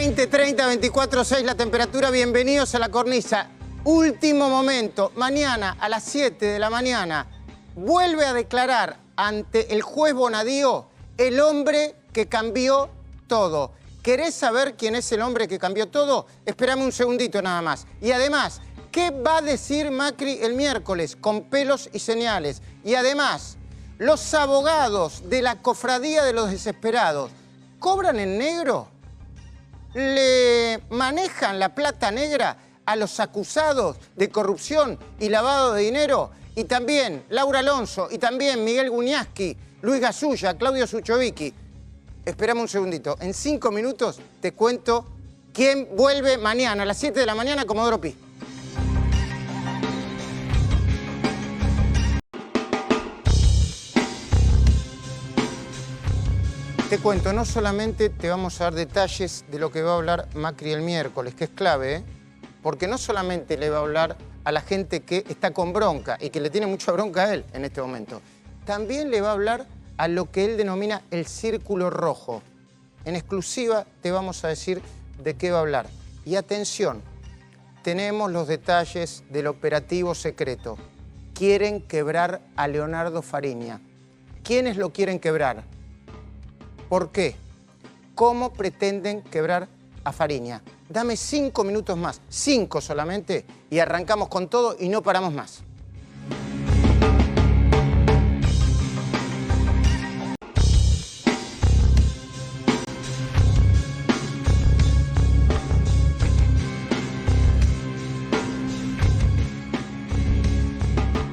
20:30, 24:06 la temperatura. Bienvenidos a La Cornisa. Último momento. Mañana a las 7 de la mañana vuelve a declarar ante el juez Bonadío el hombre que cambió todo. ¿Querés saber quién es el hombre que cambió todo? Espérame un segundito nada más. Y además, ¿qué va a decir Macri el miércoles? Con pelos y señales. Y además, los abogados de la Cofradía de los Desesperados, ¿cobran en negro? ¿Le manejan la plata negra a los acusados de corrupción y lavado de dinero? Y también Laura Alonso, y también Miguel Guñasqui, Luis Gasulla, Claudio Suchovicki. Esperame un segundito. En 5 minutos te cuento quién vuelve mañana a las 7 de la mañana a Comodoro Pi. Te cuento, no solamente te vamos a dar detalles de lo que va a hablar Macri el miércoles, que es clave, porque no solamente le va a hablar a la gente que está con bronca y que le tiene mucha bronca a él en este momento, también le va a hablar a lo que él denomina el círculo rojo. En exclusiva te vamos a decir de qué va a hablar. Y atención, tenemos los detalles del operativo secreto. Quieren quebrar a Leonardo Fariña. ¿Quiénes lo quieren quebrar? ¿Por qué? ¿Cómo pretenden quebrar a Fariña? Dame 5 minutos más, 5 solamente, y arrancamos con todo y no paramos más.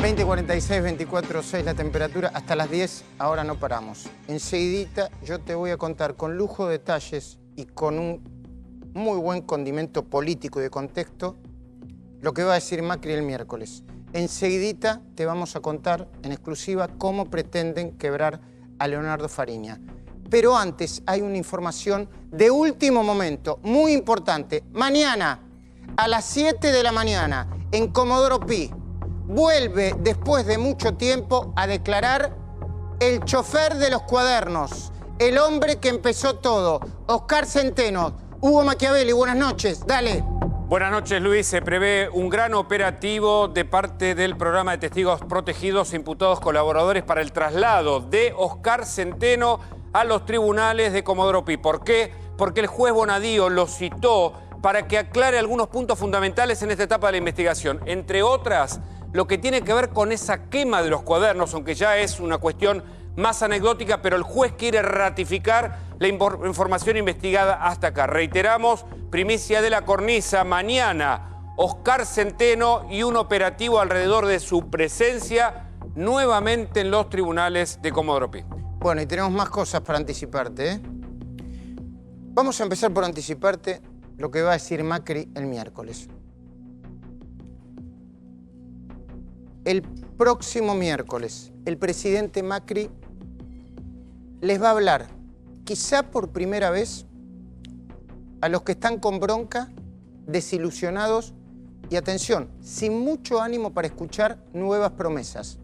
...20:46, 24:06 la temperatura, hasta las 10, ahora no paramos. Enseguidita yo te voy a contar con lujo de detalles y con un muy buen condimento político y de contexto lo que va a decir Macri el miércoles. Enseguidita te vamos a contar en exclusiva cómo pretenden quebrar a Leonardo Fariña. Pero antes hay una información de último momento, muy importante. Mañana a las 7 de la mañana en Comodoro Pi vuelve después de mucho tiempo a declarar el chofer de los cuadernos, el hombre que empezó todo, Oscar Centeno. Hugo Machiavelli, buenas noches, dale. Buenas noches, Luis. Se prevé un gran operativo de parte del programa de testigos protegidos e imputados colaboradores para el traslado de Oscar Centeno a los tribunales de Comodoro Pi. ¿Por qué? Porque el juez Bonadío lo citó para que aclare algunos puntos fundamentales en esta etapa de la investigación. Entre otras, lo que tiene que ver con esa quema de los cuadernos, aunque ya es una cuestión más anecdótica, pero el juez quiere ratificar la información investigada hasta acá. Reiteramos, primicia de La Cornisa, mañana Oscar Centeno y un operativo alrededor de su presencia nuevamente en los tribunales de Comodoro Pi. Bueno, y tenemos más cosas para anticiparte, ¿eh? Vamos a empezar por anticiparte lo que va a decir Macri el miércoles. El próximo miércoles, el presidente Macri les va a hablar, quizá por primera vez, a los que están con bronca, desilusionados y, atención, sin mucho ánimo para escuchar nuevas promesas.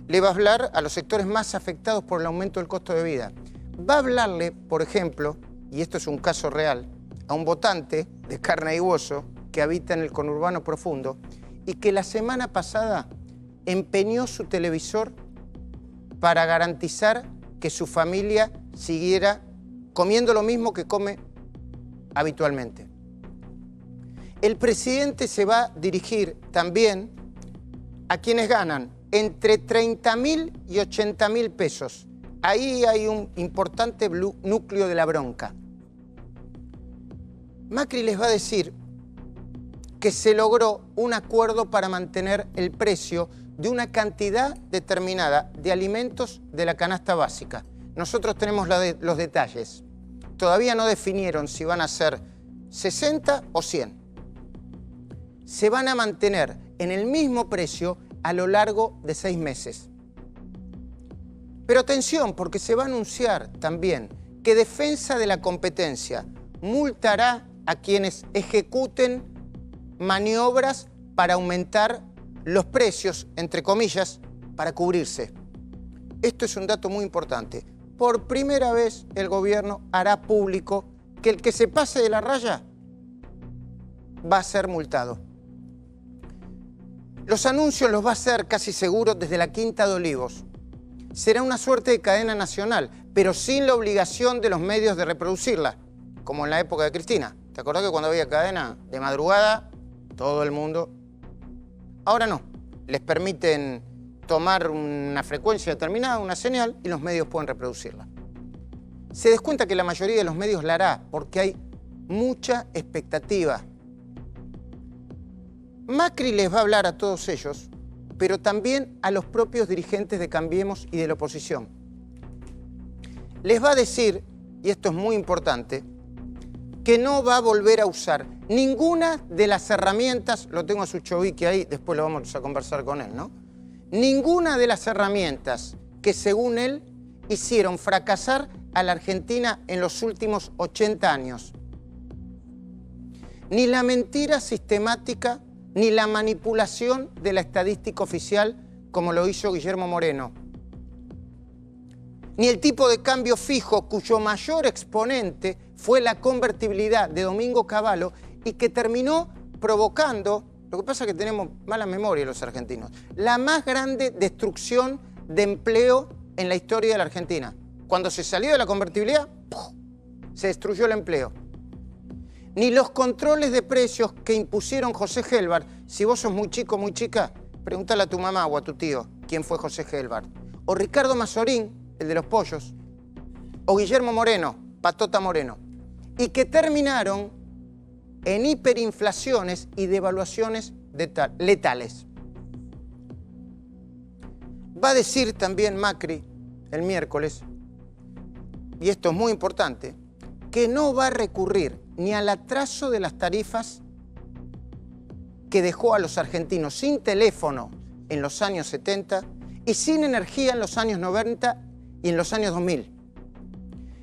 Le va a hablar a los sectores más afectados por el aumento del costo de vida. Va a hablarle, por ejemplo, y esto es un caso real, a un votante de carne y hueso que habita en el conurbano profundo y que la semana pasada empeñó su televisor para garantizar que su familia siguiera comiendo lo mismo que come habitualmente. El presidente se va a dirigir también a quienes ganan entre 30.000 y 80.000 pesos. Ahí hay un importante núcleo de la bronca. Macri les va a decir que se logró un acuerdo para mantener el precio de una cantidad determinada de alimentos de la canasta básica. Nosotros tenemos los detalles. Todavía no definieron si van a ser 60 o 100. Se van a mantener en el mismo precio a lo largo de 6 meses. Pero atención, porque se va a anunciar también que Defensa de la Competencia multará a quienes ejecuten maniobras para aumentar los precios, entre comillas, para cubrirse. Esto es un dato muy importante. Por primera vez el gobierno hará público que el que se pase de la raya va a ser multado. Los anuncios los va a hacer casi seguro desde la Quinta de Olivos. Será una suerte de cadena nacional, pero sin la obligación de los medios de reproducirla, como en la época de Cristina. ¿Te acordás que cuando había cadena de madrugada, todo el mundo? Ahora no. Les permiten tomar una frecuencia determinada, una señal, y los medios pueden reproducirla. Se descuenta que la mayoría de los medios la hará porque hay mucha expectativa. Macri les va a hablar a todos ellos, pero también a los propios dirigentes de Cambiemos y de la oposición. Les va a decir, y esto es muy importante, que no va a volver a usar ninguna de las herramientas, lo tengo a Suchovicki ahí, después lo vamos a conversar con él, ¿no? Ninguna de las herramientas que, según él, hicieron fracasar a la Argentina en los últimos 80 años. Ni la mentira sistemática, ni la manipulación de la estadística oficial, como lo hizo Guillermo Moreno. Ni el tipo de cambio fijo, cuyo mayor exponente fue la convertibilidad de Domingo Cavallo y que terminó provocando, lo que pasa es que tenemos mala memoria los argentinos, la más grande destrucción de empleo en la historia de la Argentina. Cuando se salió de la convertibilidad, ¡puf!, se destruyó el empleo. Ni los controles de precios que impusieron José Gelbart. Si vos sos muy chico, muy chica, pregúntale a tu mamá o a tu tío quién fue José Gelbart. O Ricardo Mazorín, el de los pollos. O Guillermo Moreno, Patota Moreno. Y que terminaron en hiperinflaciones y devaluaciones letales. Va a decir también Macri el miércoles, y esto es muy importante, que no va a recurrir ni al atraso de las tarifas que dejó a los argentinos sin teléfono en los años 70 y sin energía en los años 90 y en los años 2000.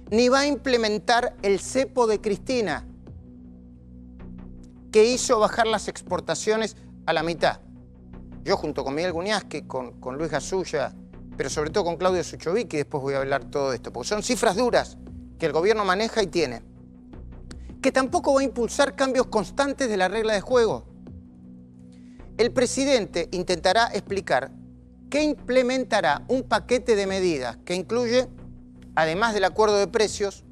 Ni va a implementar el cepo de Cristina, que hizo bajar las exportaciones a la mitad. Yo junto con Miguel Guñasque, con Luis Gasulla, pero sobre todo con Claudio Suchovicki, después voy a hablar todo esto, porque son cifras duras que el gobierno maneja y tiene. Que tampoco va a impulsar cambios constantes de la regla de juego. El presidente intentará explicar que implementará un paquete de medidas que incluye, además del acuerdo de precios,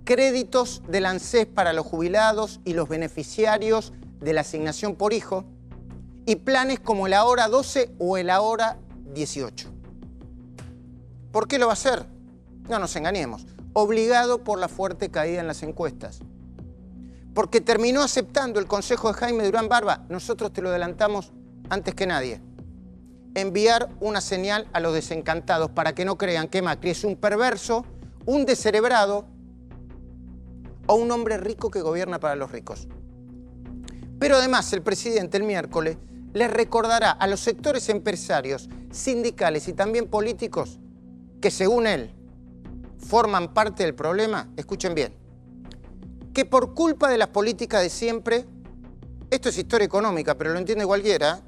créditos del ANSES para los jubilados y los beneficiarios de la asignación por hijo y planes como el Ahora 12 o el Ahora 18. ¿Por qué lo va a hacer? No nos engañemos. Obligado por la fuerte caída en las encuestas. Porque terminó aceptando el consejo de Jaime Durán Barba, nosotros te lo adelantamos antes que nadie, enviar una señal a los desencantados para que no crean que Macri es un perverso, un descerebrado o un hombre rico que gobierna para los ricos. Pero además el presidente el miércoles les recordará a los sectores empresarios, sindicales y también políticos que según él forman parte del problema, escuchen bien, que por culpa de las políticas de siempre, esto es historia económica, pero lo entiende cualquiera,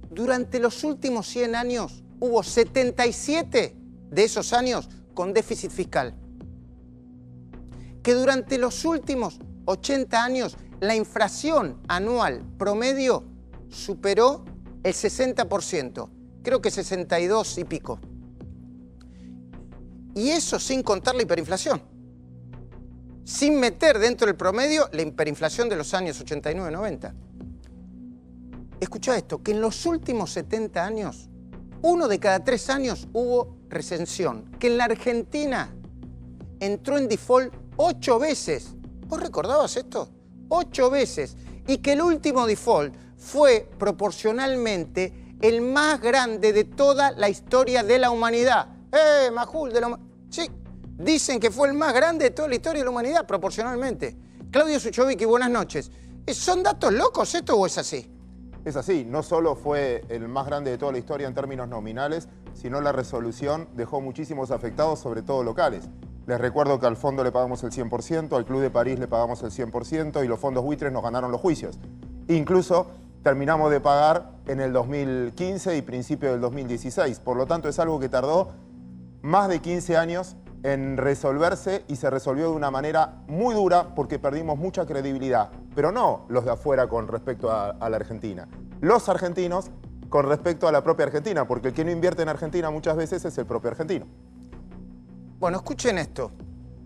durante los últimos 100 años hubo 77 de esos años con déficit fiscal. Que durante los últimos 80 años la inflación anual promedio superó el 60%, creo que 62 y pico. Y eso sin contar la hiperinflación. Sin meter dentro del promedio la hiperinflación de los años 89-90. Escucha esto, que en los últimos 70 años, 1 de cada 3 años hubo recesión. Que en la Argentina entró en default 8 veces. ¿Vos recordabas esto? 8 veces. Y que el último default fue proporcionalmente el más grande de toda la historia de la humanidad. Majul, de la humanidad. Sí, dicen que fue el más grande de toda la historia de la humanidad, proporcionalmente. Claudio Suchovicki, buenas noches. ¿Son datos locos esto o es así? Es así, no solo fue el más grande de toda la historia en términos nominales, sino la resolución dejó muchísimos afectados, sobre todo locales. Les recuerdo que al fondo le pagamos el 100%, al Club de París le pagamos el 100% y los fondos buitres nos ganaron los juicios. Incluso terminamos de pagar en el 2015 y principio del 2016. Por lo tanto, es algo que tardó más de 15 años en resolverse y se resolvió de una manera muy dura porque perdimos mucha credibilidad, pero no los de afuera con respecto a la Argentina, los argentinos con respecto a la propia Argentina, porque el que no invierte en Argentina muchas veces es el propio argentino. Bueno, escuchen esto,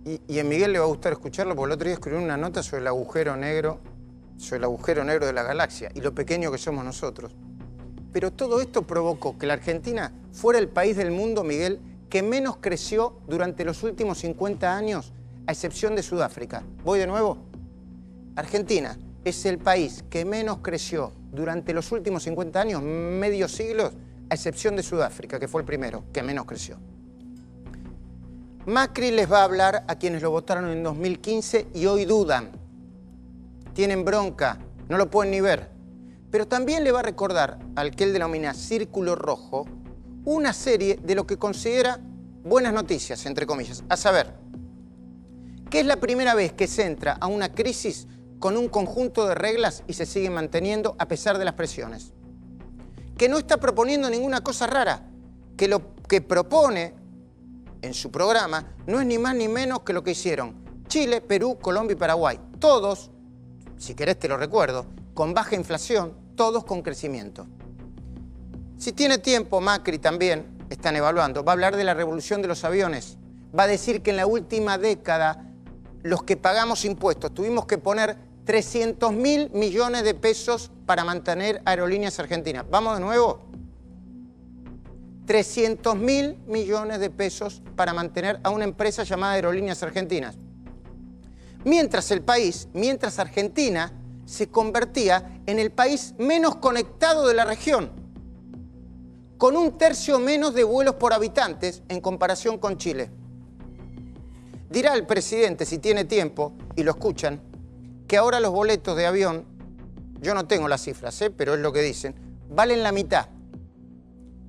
y a Miguel le va a gustar escucharlo, porque el otro día escribí una nota sobre el agujero negro de la galaxia y lo pequeño que somos nosotros. Pero todo esto provocó que la Argentina fuera el país del mundo, Miguel, que menos creció durante los últimos 50 años, a excepción de Sudáfrica. ¿Voy de nuevo? Argentina es el país que menos creció durante los últimos 50 años, medio siglo, a excepción de Sudáfrica, que fue el primero, que menos creció. Macri les va a hablar a quienes lo votaron en 2015 y hoy dudan. Tienen bronca, no lo pueden ni ver. Pero también le va a recordar al que él denomina Círculo Rojo una serie de lo que considera buenas noticias, entre comillas. A saber, que es la primera vez que se entra a una crisis con un conjunto de reglas y se sigue manteniendo a pesar de las presiones. Que no está proponiendo ninguna cosa rara, que lo que propone en su programa no es ni más ni menos que lo que hicieron Chile, Perú, Colombia y Paraguay. Todos, si querés te lo recuerdo, con baja inflación, todos con crecimiento. Si tiene tiempo, Macri también, están evaluando, va a hablar de la revolución de los aviones. Va a decir que en la última década los que pagamos impuestos tuvimos que poner 300.000 millones de pesos para mantener aerolíneas argentinas. ¿Vamos de nuevo? 300.000 millones de pesos para mantener a una empresa llamada Aerolíneas Argentinas. Mientras Argentina se convertía en el país menos conectado de la región, con 1/3 menos de vuelos por habitantes en comparación con Chile. Dirá el presidente, si tiene tiempo, y lo escuchan, que ahora los boletos de avión, yo no tengo las cifras, pero es lo que dicen, valen la mitad.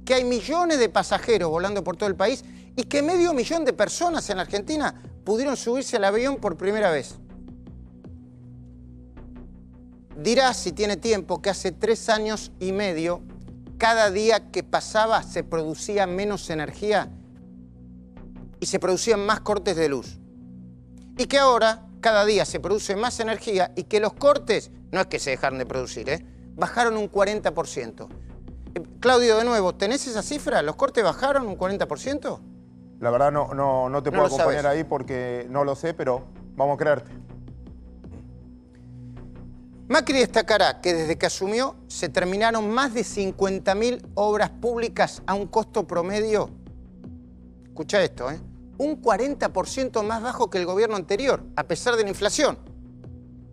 Que hay millones de pasajeros volando por todo el país y que 500.000 de personas en la Argentina pudieron subirse al avión por primera vez. Dirá, si tiene tiempo, que hace 3 años y medio, cada día que pasaba se producía menos energía y se producían más cortes de luz. Y que ahora, cada día se produce más energía y que los cortes, no es que se dejaron de producir, bajaron un 40%. Claudio, de nuevo, ¿tenés esa cifra? ¿Los cortes bajaron un 40%? La verdad no te puedo acompañar ahí porque no lo sé, pero vamos a creerte. Macri destacará que desde que asumió se terminaron más de 50.000 obras públicas a un costo promedio, escucha esto, un 40% más bajo que el gobierno anterior, a pesar de la inflación.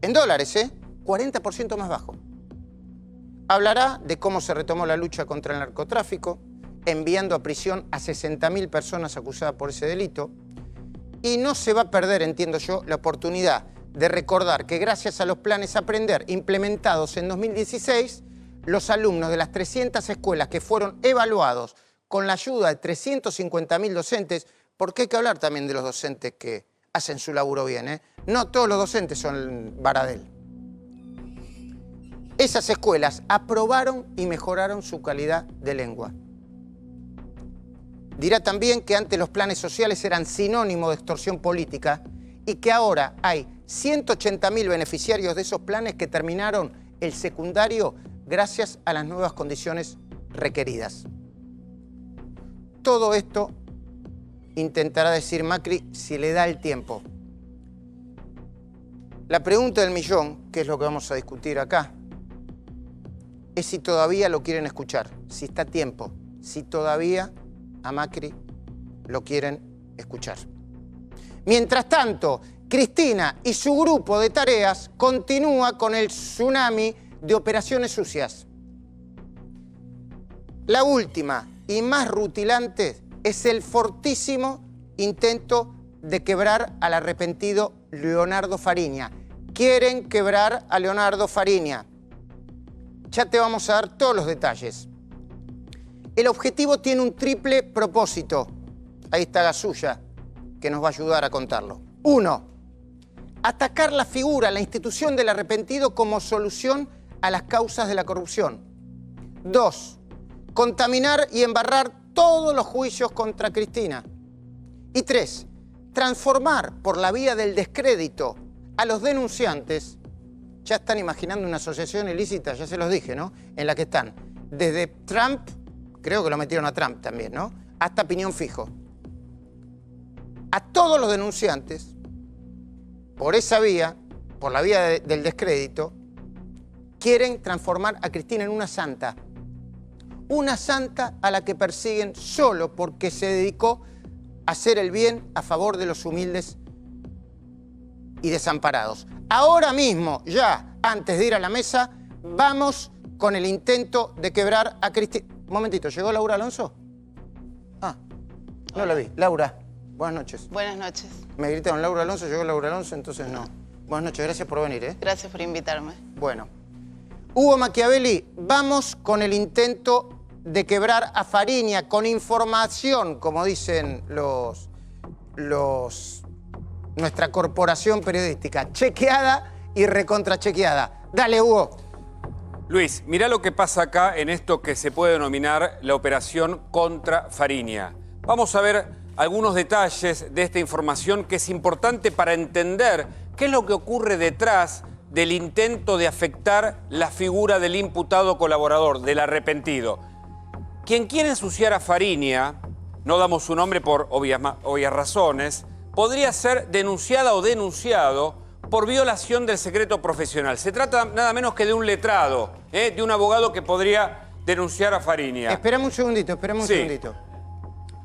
En dólares, 40% más bajo. Hablará de cómo se retomó la lucha contra el narcotráfico, enviando a prisión a 60.000 personas acusadas por ese delito. Y no se va a perder, entiendo yo, la oportunidad de recordar que gracias a los planes Aprender implementados en 2016, los alumnos de las 300 escuelas que fueron evaluados con la ayuda de 350.000 docentes, porque hay que hablar también de los docentes que hacen su laburo bien, No todos los docentes son Baradel. Esas escuelas aprobaron y mejoraron su calidad de lengua. Dirá también que antes los planes sociales eran sinónimo de extorsión política y que ahora hay 180.000 beneficiarios de esos planes que terminaron el secundario gracias a las nuevas condiciones requeridas. Todo esto intentará decir Macri si le da el tiempo. La pregunta del millón, que es lo que vamos a discutir acá, es si todavía lo quieren escuchar, si está a tiempo, si todavía a Macri lo quieren escuchar. Mientras tanto, Cristina y su grupo de tareas continúa con el tsunami de operaciones sucias. La última y más rutilante es el fortísimo intento de quebrar al arrepentido Leonardo Fariña. Quieren quebrar a Leonardo Fariña. Ya te vamos a dar todos los detalles. El objetivo tiene un triple propósito. Ahí está Gasulla, que nos va a ayudar a contarlo. 1. Atacar la figura, la institución del arrepentido como solución a las causas de la corrupción. 2. Contaminar y embarrar todos los juicios contra Cristina. Y 3. transformar por la vía del descrédito a los denunciantes. Ya están imaginando una asociación ilícita, ya se los dije, ¿no? En la que están desde Trump, creo que lo metieron a Trump también, ¿no? Hasta Piñón Fijo. A todos los denunciantes, por esa vía, por la vía del descrédito, quieren transformar a Cristina en una santa. Una santa a la que persiguen solo porque se dedicó a hacer el bien a favor de los humildes y desamparados. Ahora mismo, ya antes de ir a la mesa, vamos con el intento de quebrar a Cristina. Un momentito, ¿llegó Laura Alonso? Ah, no la vi. Laura, buenas noches. Buenas noches. Me gritaron Laura Alonso, llegó Laura Alonso, entonces no. Buenas noches, gracias por venir, ¿eh? Gracias por invitarme. Bueno. Hugo Machiavelli, vamos con el intento de quebrar a Fariña con información, como dicen nuestra corporación periodística, chequeada y recontrachequeada. Dale, Hugo. Luis, mirá lo que pasa acá en esto que se puede denominar la operación contra Fariña. Vamos a ver algunos detalles de esta información que es importante para entender qué es lo que ocurre detrás del intento de afectar la figura del imputado colaborador, del arrepentido. Quien quiere ensuciar a Fariña, no damos su nombre por obvias razones, podría ser denunciada o denunciado por violación del secreto profesional. Se trata nada menos que de un letrado, de un abogado que podría denunciar a Fariña. Esperame un segundito, un Sí. segundito.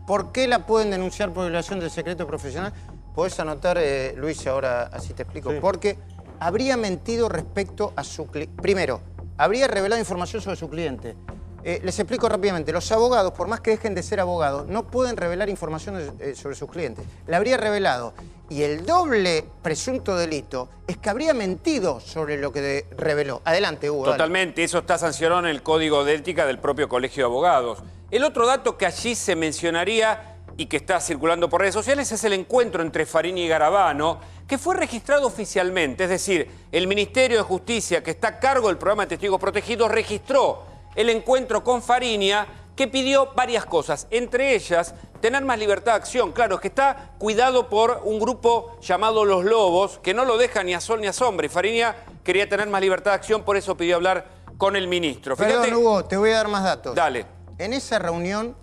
¿Por qué la pueden denunciar por violación del secreto profesional? Podés anotar, Luis, ahora así te explico. Sí. Porque habría mentido respecto a su cliente. Primero, habría revelado información sobre su cliente. Les explico rápidamente. Los abogados, por más que dejen de ser abogados, no pueden revelar información sobre sus clientes. La habría revelado. Y el doble presunto delito es que habría mentido sobre lo que reveló. Adelante, Hugo. Totalmente, eso está sancionado en el Código de Ética del propio Colegio de Abogados. El otro dato que allí se mencionaría y que está circulando por redes sociales es el encuentro entre Fariña y Garabano, que fue registrado oficialmente. Es decir, el Ministerio de Justicia, que está a cargo del programa de testigos protegidos, registró el encuentro con Fariña, que pidió varias cosas, entre ellas tener más libertad de acción. Claro, es que está cuidado por un grupo llamado Los Lobos, que no lo deja ni a sol ni a sombra, y Fariña quería tener más libertad de acción, por eso pidió hablar con el ministro. Perdón, Hugo, te voy a dar más datos. Dale. En esa reunión,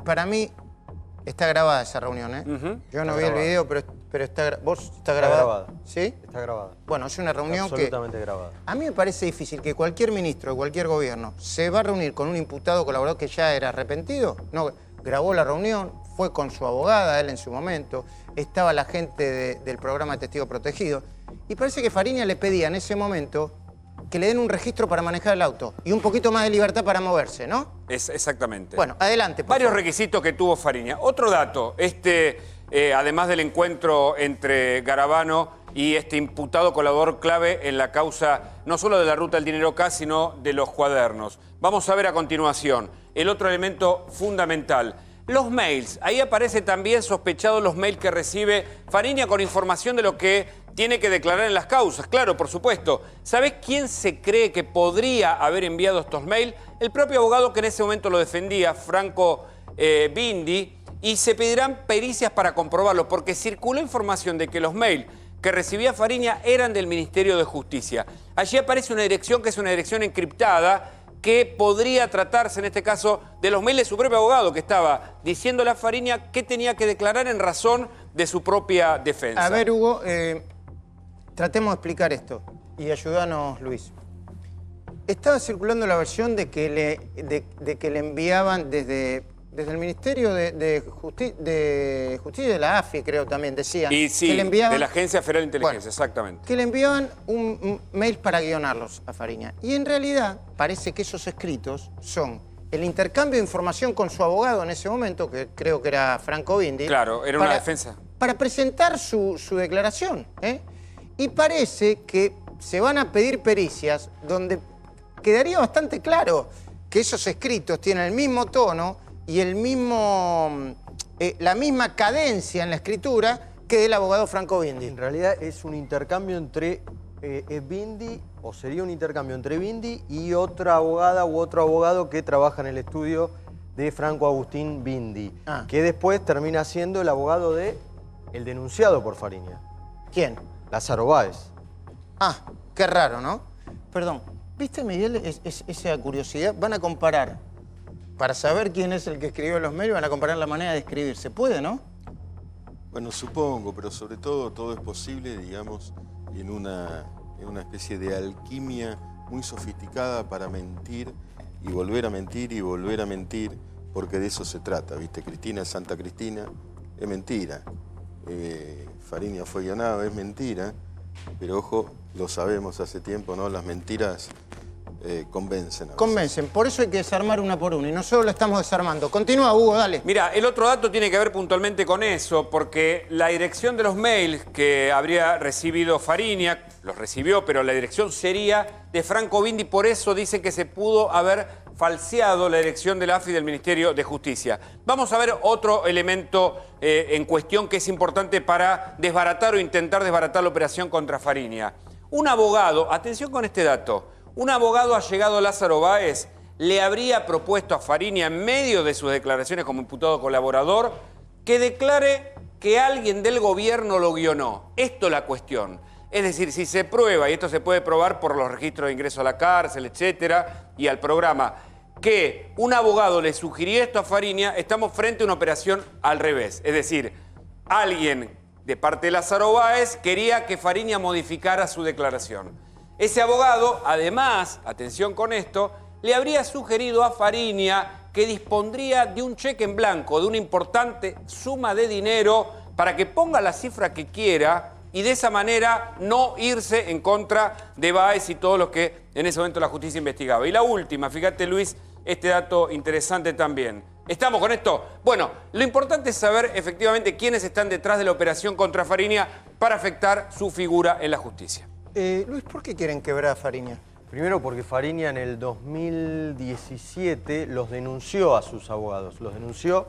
para mí, está grabada esa reunión, ¿eh? Yo no vi el video, pero está, ¿vos está grabada? Está grabada. ¿Sí? Está grabada. Bueno, es una reunión Absolutamente grabada. A mí me parece difícil que cualquier ministro de cualquier gobierno se va a reunir con un imputado colaborador que ya era arrepentido. No, grabó la reunión, fue con su abogada, él en su momento, estaba la gente del programa de Testigos Protegidos. Y parece que Fariña le pedía en ese momento que le den un registro para manejar el auto y un poquito más de libertad para moverse, ¿no? Exactamente. Bueno, adelante. por Varios favor. requisitos que tuvo Fariña. Otro dato, además del encuentro entre Garabano y este imputado colaborador clave en la causa no solo de la ruta del dinero K, sino de los cuadernos. Vamos a ver a continuación el otro elemento fundamental. Los mails. Ahí aparece también sospechado los mails que recibe Fariña con información de lo que tiene que declarar en las causas. Claro, por supuesto. ¿Sabés quién se cree que podría haber enviado estos mails? El propio abogado que en ese momento lo defendía, Franco Bindi, y se pedirán pericias para comprobarlo, porque circuló información de que los mails que recibía Fariña eran del Ministerio de Justicia. Allí aparece una dirección que es una dirección encriptada, que podría tratarse en este caso de los mails de su propio abogado, que estaba diciéndole a Fariña qué tenía que declarar en razón de su propia defensa. A ver, Hugo, tratemos de explicar esto y ayúdanos, Luis. Estaba circulando la versión de que le enviaban desde el Ministerio de Justicia de la AFI, creo también, decían. Y sí, que le enviaban, de la Agencia Federal de Inteligencia, bueno, exactamente. que le enviaban un mail para guionarlos a Fariña. Y en realidad parece que esos escritos son el intercambio de información con su abogado en ese momento, que creo que era Franco Bindi. Claro, era una defensa. Para presentar su declaración, ¿eh? Y parece que se van a pedir pericias donde quedaría bastante claro que esos escritos tienen el mismo tono y la misma cadencia en la escritura que el abogado Franco Bindi. En realidad es un intercambio entre Bindi, o sería un intercambio entre Bindi y otra abogada u otro abogado que trabaja en el estudio de Franco Agustín Bindi, Ah. que después termina siendo el abogado de el denunciado por Fariña, ¿Quién? Lázaro Báez. Ah, qué raro, ¿no? Perdón, ¿viste, Miguel, esa curiosidad? Van a comparar, para saber quién es el que escribió los mails, van a comparar la manera de escribir. ¿Se puede, no? Bueno, supongo, pero sobre todo es posible, digamos, en una especie de alquimia muy sofisticada para mentir y volver a mentir y volver a mentir, porque de eso se trata, ¿viste? Cristina es Santa Cristina, es mentira. Fariña fue guionado, es mentira, pero ojo, lo sabemos hace tiempo, ¿no? Las mentiras convencen a veces. Convencen, por eso hay que desarmar una por una y nosotros lo estamos desarmando. Continúa, Hugo, dale. Mira, el otro dato tiene que ver puntualmente con eso, porque la dirección de los mails que habría recibido Fariña, los recibió, pero la dirección sería de Franco Bindi, por eso dice que se pudo haber falseado la dirección de la AFI del Ministerio de Justicia. Vamos a ver otro elemento en cuestión que es importante para desbaratar o intentar desbaratar la operación contra Fariña. Un abogado, atención con este dato, un abogado allegado a Lázaro Báez le habría propuesto a Fariña, en medio de sus declaraciones como imputado colaborador, que declare que alguien del gobierno lo guionó. Esto es la cuestión. Es decir, si se prueba, y esto se puede probar por los registros de ingreso a la cárcel, etcétera, y al programa, que un abogado le sugirió esto a Fariña, estamos frente a una operación al revés. Es decir, alguien de parte de Lázaro Báez quería que Fariña modificara su declaración. Ese abogado, además, atención con esto, le habría sugerido a Fariña que dispondría de un cheque en blanco, de una importante suma de dinero para que ponga la cifra que quiera y de esa manera no irse en contra de Báez y todos los que en ese momento la justicia investigaba. Y la última, fíjate Luis, este dato interesante también. ¿Estamos con esto? Bueno, lo importante es saber efectivamente quiénes están detrás de la operación contra Fariña para afectar su figura en la justicia. Luis, ¿por qué quieren quebrar a Fariña? Primero porque Fariña en el 2017 los denunció a sus abogados. Los denunció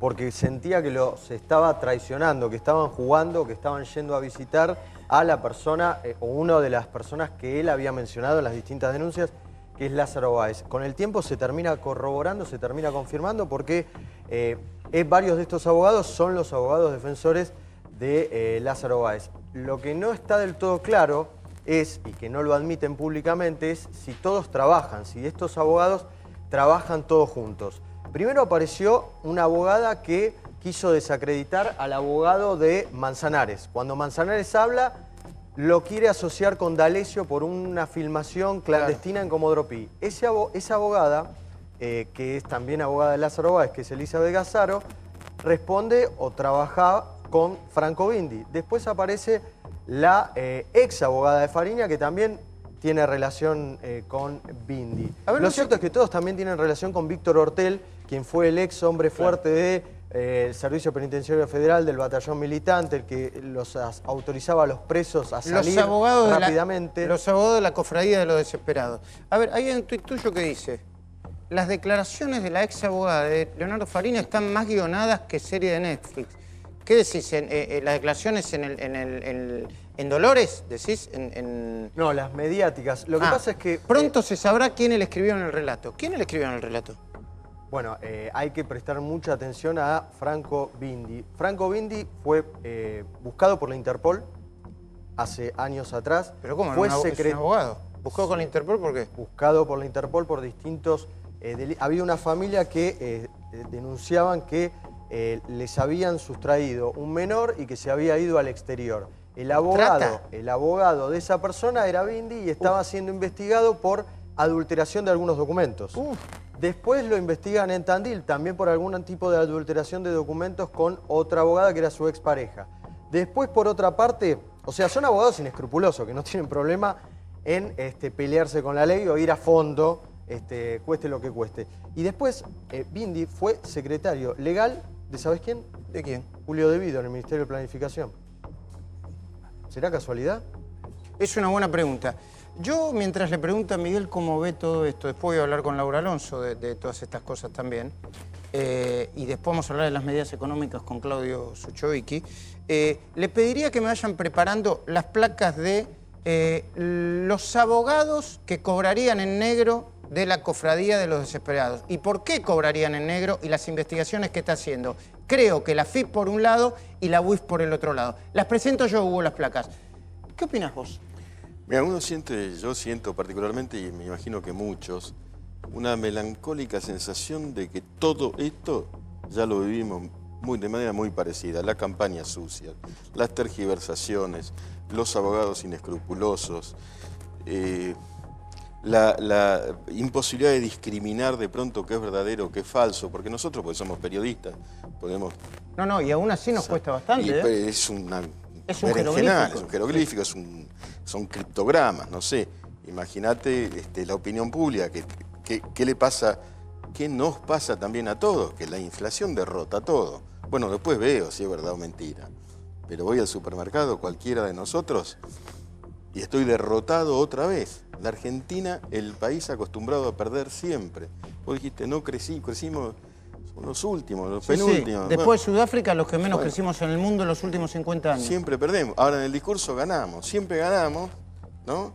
porque sentía que los estaba traicionando, que estaban jugando, que estaban yendo a visitar a la persona o una de las personas que él había mencionado en las distintas denuncias, que es Lázaro Báez. Con el tiempo se termina corroborando, se termina confirmando porque varios de estos abogados son los abogados defensores de Lázaro Báez. Lo que no está del todo claro es, y que no lo admiten públicamente, es si todos trabajan, si estos abogados trabajan todos juntos. Primero apareció una abogada que quiso desacreditar al abogado de Manzanares. Cuando Manzanares habla, lo quiere asociar con D'Alessio por una filmación clandestina en Comodoro Pi. Esa abogada, que es también abogada de Lázaro Báez, que es Elizabeth Gazzaro, responde o trabaja con Franco Bindi. Después aparece la ex abogada de Fariña, que también tiene relación con Bindi. Lo cierto es que todos también tienen relación con Víctor Ortel, quien fue el ex hombre fuerte del Servicio Penitenciario Federal, del batallón militante, el que los autorizaba a los presos a salir rápidamente. Los abogados de la cofradía de los desesperados. A ver, hay un tuit tuyo que dice: las declaraciones de la ex abogada de Leonardo Fariña están más guionadas que serie de Netflix. ¿Qué decís? ¿Las declaraciones en Dolores? ¿Decís? No, las mediáticas. Lo que pasa es que... Pronto se sabrá quién le escribió en el relato. ¿Quién le escribió en el relato? Bueno, hay que prestar mucha atención a Franco Bindi. Franco Bindi fue buscado por la Interpol hace años atrás. ¿Pero cómo? Fue ¿Es un abogado? ¿Buscado con la Interpol por qué? Buscado por la Interpol por distintos... había una familia que denunciaban que les habían sustraído un menor y que se había ido al exterior. El abogado de esa persona era Bindi y estaba siendo investigado por adulteración de algunos documentos. Después lo investigan en Tandil, también por algún tipo de adulteración de documentos con otra abogada que era su expareja. Después, por otra parte, o sea, son abogados inescrupulosos, que no tienen problema en pelearse con la ley o ir a fondo, cueste lo que cueste. Y después, Bindi fue secretario legal de, ¿sabes quién? ¿De quién? Julio De Vido, en el Ministerio de Planificación. ¿Será casualidad? Es una buena pregunta. Yo, mientras le pregunto a Miguel cómo ve todo esto, después voy a hablar con Laura Alonso de todas estas cosas también, y después vamos a hablar de las medidas económicas con Claudio Suchovicki, le pediría que me vayan preparando las placas de los abogados que cobrarían en negro de la Cofradía de los Desesperados. ¿Y por qué cobrarían en negro y las investigaciones que está haciendo? Creo que la FIP por un lado y la UIF por el otro lado. Las presento yo, Hugo, las placas. ¿Qué opinas vos? Mira, yo siento particularmente, y me imagino que muchos, una melancólica sensación de que todo esto ya lo vivimos de manera muy parecida. La campaña sucia, las tergiversaciones, los abogados inescrupulosos, la imposibilidad de discriminar de pronto qué es verdadero, qué es falso, porque nosotros, porque somos periodistas, podemos... No, y aún así nos cuesta bastante. Es un jeroglífico. Es un jeroglífico, son criptogramas, no sé. Imagínate la opinión pública, ¿qué le pasa? ¿Qué nos pasa también a todos? Que la inflación derrota todo. Bueno, después veo si es verdad o mentira. Pero voy al supermercado, cualquiera de nosotros, y estoy derrotado otra vez. La Argentina, el país acostumbrado a perder siempre. Vos dijiste, no crecimos, son los últimos, los penúltimos. Sí. Después de Sudáfrica, los que menos crecimos en el mundo en los últimos 50 años. Siempre perdemos. Ahora en el discurso ganamos, siempre ganamos, ¿no?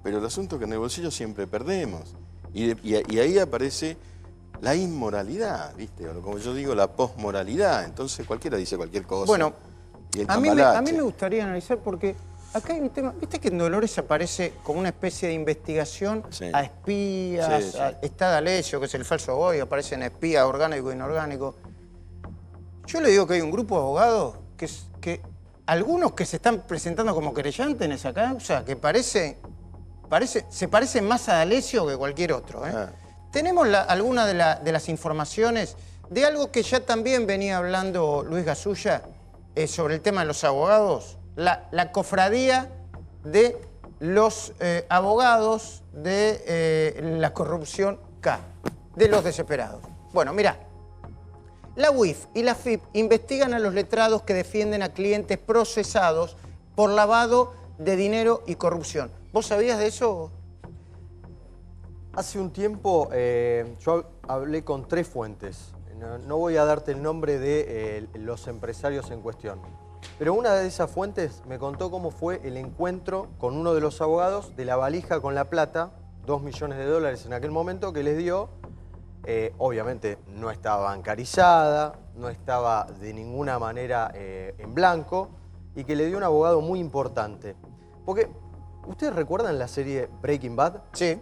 Pero el asunto es que en el bolsillo siempre perdemos. Y ahí aparece la inmoralidad, ¿viste? O como yo digo, la posmoralidad. Entonces cualquiera dice cualquier cosa. Bueno, y el a mí me gustaría analizar porque acá hay un tema. ¿Viste que en Dolores aparece como una especie de investigación a espías? Sí. Está D'Alessio, que es el falso abogado, y aparecen espías orgánicos e inorgánicos. Yo le digo que hay un grupo de abogados que algunos que se están presentando como querellantes en esa causa, que se parecen más a D'Alessio que cualquier otro. Tenemos alguna de las informaciones de algo que ya también venía hablando Luis Gasulla sobre el tema de los abogados, la cofradía de los abogados de la corrupción K, de los desesperados. Bueno, mirá, la UIF y la FIP investigan a los letrados que defienden a clientes procesados por lavado de dinero y corrupción. ¿Vos sabías de eso? Hace un tiempo yo hablé con 3 fuentes. No voy a darte el nombre de los empresarios en cuestión. Pero una de esas fuentes me contó cómo fue el encuentro con uno de los abogados de la valija con la plata, $2 millones en aquel momento, que les dio. Obviamente no estaba bancarizada, no estaba de ninguna manera en blanco, y que le dio un abogado muy importante. Porque, ¿ustedes recuerdan la serie Breaking Bad? Sí.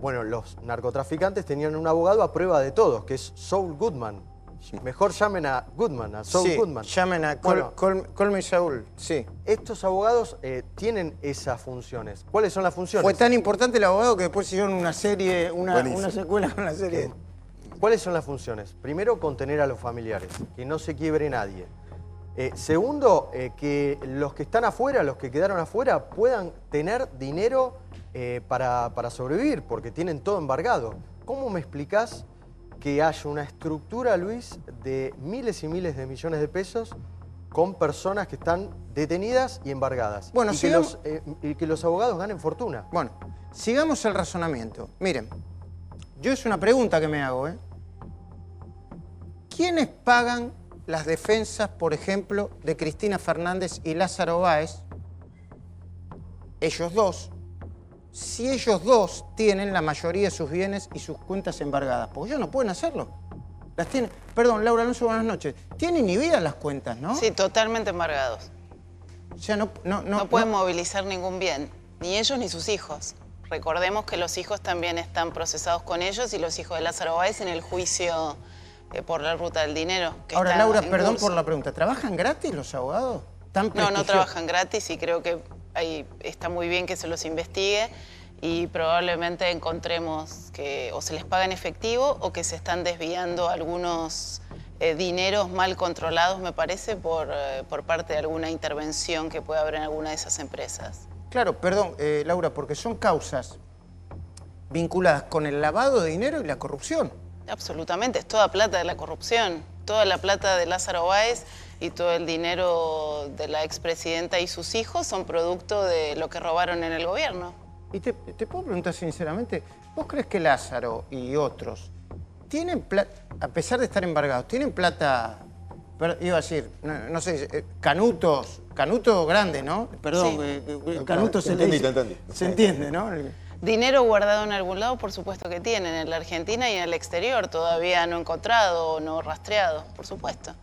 Bueno, los narcotraficantes tenían un abogado a prueba de todos, que es Saul Goodman. Mejor llamen a Goodman, a Saul Goodman. Llamen a Call Me Saul, sí. Estos abogados tienen esas funciones. ¿Cuáles son las funciones? Fue tan importante el abogado que después hicieron una serie, una secuela con la serie. ¿Cuáles son las funciones? Primero, contener a los familiares, que no se quiebre nadie. Segundo, que los que están afuera, los que quedaron afuera, puedan tener dinero para sobrevivir, porque tienen todo embargado. ¿Cómo me explicás que haya una estructura, Luis, de miles y miles de millones de pesos con personas que están detenidas y embargadas? Bueno, y que los abogados ganen fortuna. Bueno, sigamos el razonamiento. Miren, yo es una pregunta que me hago, ¿Quiénes pagan las defensas, por ejemplo, de Cristina Fernández y Lázaro Báez? Ellos dos. Si ellos dos tienen la mayoría de sus bienes y sus cuentas embargadas, porque ellos no pueden hacerlo. Las tienen. Perdón, Laura Alonso, buenas noches. Tienen inhibidas las cuentas, ¿no? Sí, totalmente embargados. O sea, no pueden movilizar ningún bien, ni ellos ni sus hijos. Recordemos que los hijos también están procesados con ellos y los hijos de Lázaro Báez en el juicio por la ruta del dinero. Ahora, Laura, perdón por la pregunta. ¿Trabajan gratis los abogados? No trabajan gratis y creo que ahí está muy bien que se los investigue y probablemente encontremos que o se les paga en efectivo o que se están desviando algunos dineros mal controlados, me parece, por parte de alguna intervención que pueda haber en alguna de esas empresas. Claro, perdón, Laura, porque son causas vinculadas con el lavado de dinero y la corrupción. Absolutamente, es toda plata de la corrupción, toda la plata de Lázaro Báez y todo el dinero de la expresidenta y sus hijos son producto de lo que robaron en el gobierno. Y te puedo preguntar sinceramente, ¿vos crees que Lázaro y otros tienen plata, a pesar de estar embargados, tienen plata, iba a decir, no sé, canuto grande, ¿no? Perdón, Sí. canuto se le dice. Entendí. Se entiende, ¿no? Dinero guardado en algún lado, por supuesto que tienen, en la Argentina y en el exterior, todavía no encontrado o no rastreado, por supuesto.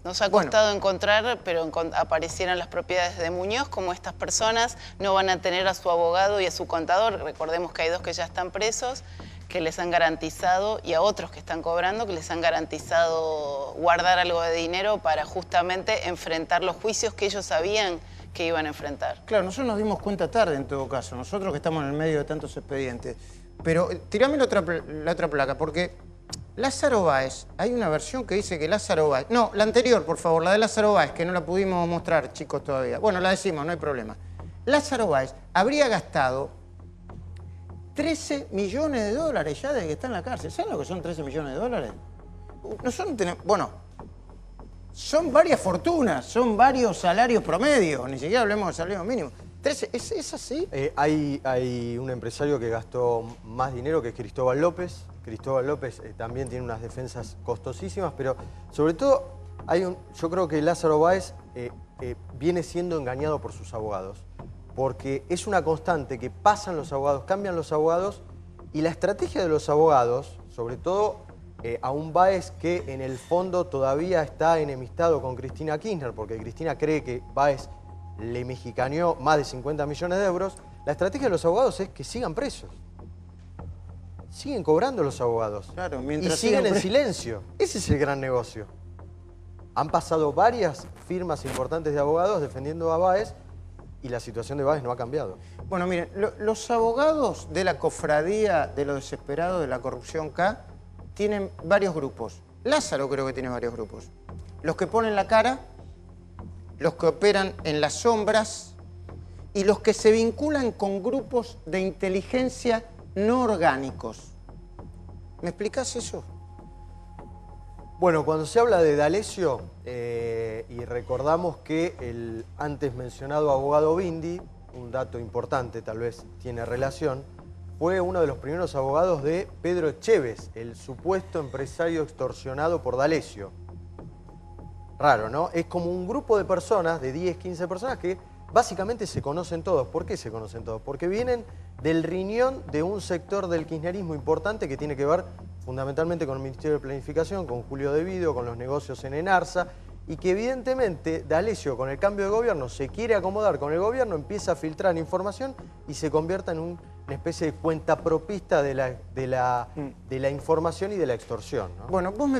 Nos ha costado encontrar, pero aparecieron las propiedades de Muñoz, como estas personas no van a tener a su abogado y a su contador. Recordemos que hay 2 que ya están presos, que les han garantizado, y a otros que están cobrando, que les han garantizado guardar algo de dinero para justamente enfrentar los juicios que ellos sabían que iban a enfrentar. Claro, nosotros nos dimos cuenta tarde en todo caso, nosotros que estamos en el medio de tantos expedientes. Pero tirame la otra placa, porque Lázaro Báez, hay una versión que dice que Lázaro Báez... No, la anterior, por favor, la de Lázaro Báez, que no la pudimos mostrar, chicos, todavía. Bueno, la decimos, no hay problema. Lázaro Báez habría gastado 13 millones de dólares ya desde que está en la cárcel. ¿Saben lo que son 13 millones de dólares? Bueno, son varias fortunas, son varios salarios promedios, ni siquiera hablemos de salarios mínimos. 13, ¿es así? Hay un empresario que gastó más dinero, que es Cristóbal López. Cristóbal López también tiene unas defensas costosísimas, pero sobre todo yo creo que Lázaro Báez viene siendo engañado por sus abogados, porque es una constante que pasan los abogados, cambian los abogados, y la estrategia de los abogados, sobre todo a un Báez que en el fondo todavía está enemistado con Cristina Kirchner, porque Cristina cree que Báez le mexicaneó más de 50 millones de euros, la estrategia de los abogados es que sigan presos. Siguen cobrando los abogados. Claro, y siguen en silencio. Ese es el gran negocio. Han pasado varias firmas importantes de abogados defendiendo a Báez y la situación de Báez no ha cambiado. Bueno, miren, los abogados de la cofradía de los desesperados de la corrupción K tienen varios grupos. Lázaro creo que tiene varios grupos. Los que ponen la cara, los que operan en las sombras y los que se vinculan con grupos de inteligencia no orgánicos. ¿Me explicás eso? Bueno, cuando se habla de D'Alessio, y recordamos que el antes mencionado abogado Bindi, un dato importante, tal vez tiene relación, fue uno de los primeros abogados de Pedro Echévez, el supuesto empresario extorsionado por D'Alessio. Raro, ¿no? Es como un grupo de personas, de 10, 15 personas, que básicamente se conocen todos. ¿Por qué se conocen todos? Porque vienen del riñón de un sector del kirchnerismo importante que tiene que ver fundamentalmente con el Ministerio de Planificación, con Julio De Vido, con los negocios en Enarsa, y que evidentemente D'Alessio, con el cambio de gobierno, se quiere acomodar con el gobierno, empieza a filtrar información y se convierte en una especie de cuentapropista de la información y de la extorsión, ¿no? Bueno, vos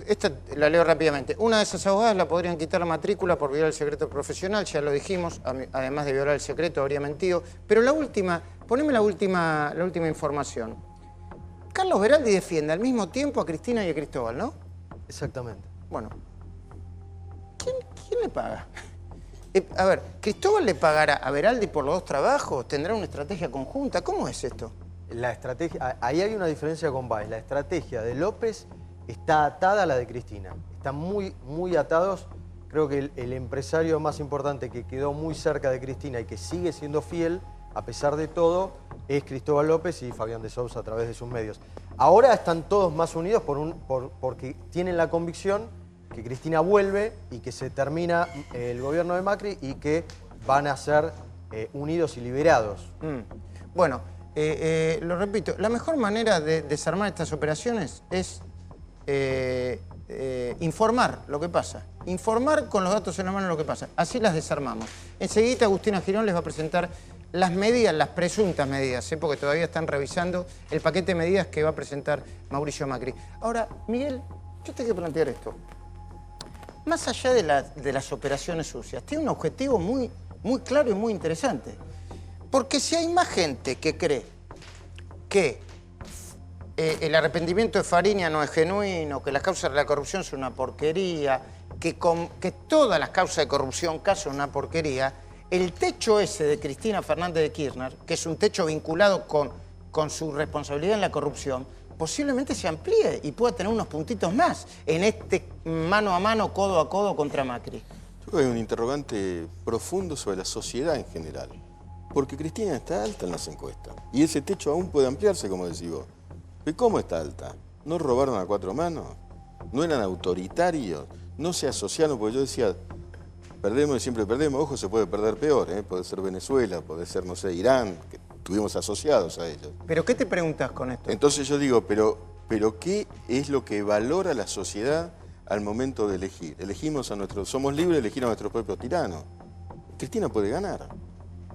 esta la leo rápidamente. Una de esas abogadas la podrían quitar la matrícula por violar el secreto profesional, ya lo dijimos, además de violar el secreto habría mentido. Pero la última, poneme la última información. Carlos Beraldi defiende al mismo tiempo a Cristina y a Cristóbal, ¿no? Exactamente. Bueno, ¿quién le paga? A ver, ¿Cristóbal le pagará a Beraldi por los 2 trabajos? ¿Tendrá una estrategia conjunta? ¿Cómo es esto? La estrategia, ahí hay una diferencia con Báez. La estrategia de López está atada a la de Cristina. Están muy, muy atados. Creo que el empresario más importante que quedó muy cerca de Cristina y que sigue siendo fiel, a pesar de todo, es Cristóbal López y Fabián de Sousa a través de sus medios. Ahora están todos más unidos porque tienen la convicción que Cristina vuelve y que se termina el gobierno de Macri y que van a ser unidos y liberados. Bueno, lo repito, la mejor manera de desarmar estas operaciones es informar lo que pasa. Informar con los datos en la mano lo que pasa. Así las desarmamos. Enseguida Agustina Girón les va a presentar las medidas, las presuntas medidas, porque todavía están revisando el paquete de medidas que va a presentar Mauricio Macri. Ahora, Miguel, yo te quiero plantear esto. Más allá de las operaciones sucias, tiene un objetivo muy claro y muy interesante. Porque si hay más gente que cree que el arrepentimiento de Fariña no es genuino, que las causas de la corrupción son una porquería, que todas las causas de corrupción son una porquería, el techo ese de Cristina Fernández de Kirchner, que es un techo vinculado con su responsabilidad en la corrupción, posiblemente se amplíe y pueda tener unos puntitos más en este mano a mano, codo a codo contra Macri. Yo creo que hay un interrogante profundo sobre la sociedad en general. Porque Cristina está alta en las encuestas. Y ese techo aún puede ampliarse, como decís vos. ¿Pero cómo está alta? ¿No robaron a 4 manos? ¿No eran autoritarios? ¿No se asociaron? Porque yo decía, perdemos y siempre perdemos. Ojo, se puede perder peor, ¿eh? Puede ser Venezuela, puede ser, no sé, Irán, estuvimos asociados a ellos. ¿Pero qué te preguntas con esto? Entonces yo digo, pero ¿qué es lo que valora la sociedad al momento de elegir? Somos libres de elegir a nuestro propio tirano. Cristina puede ganar.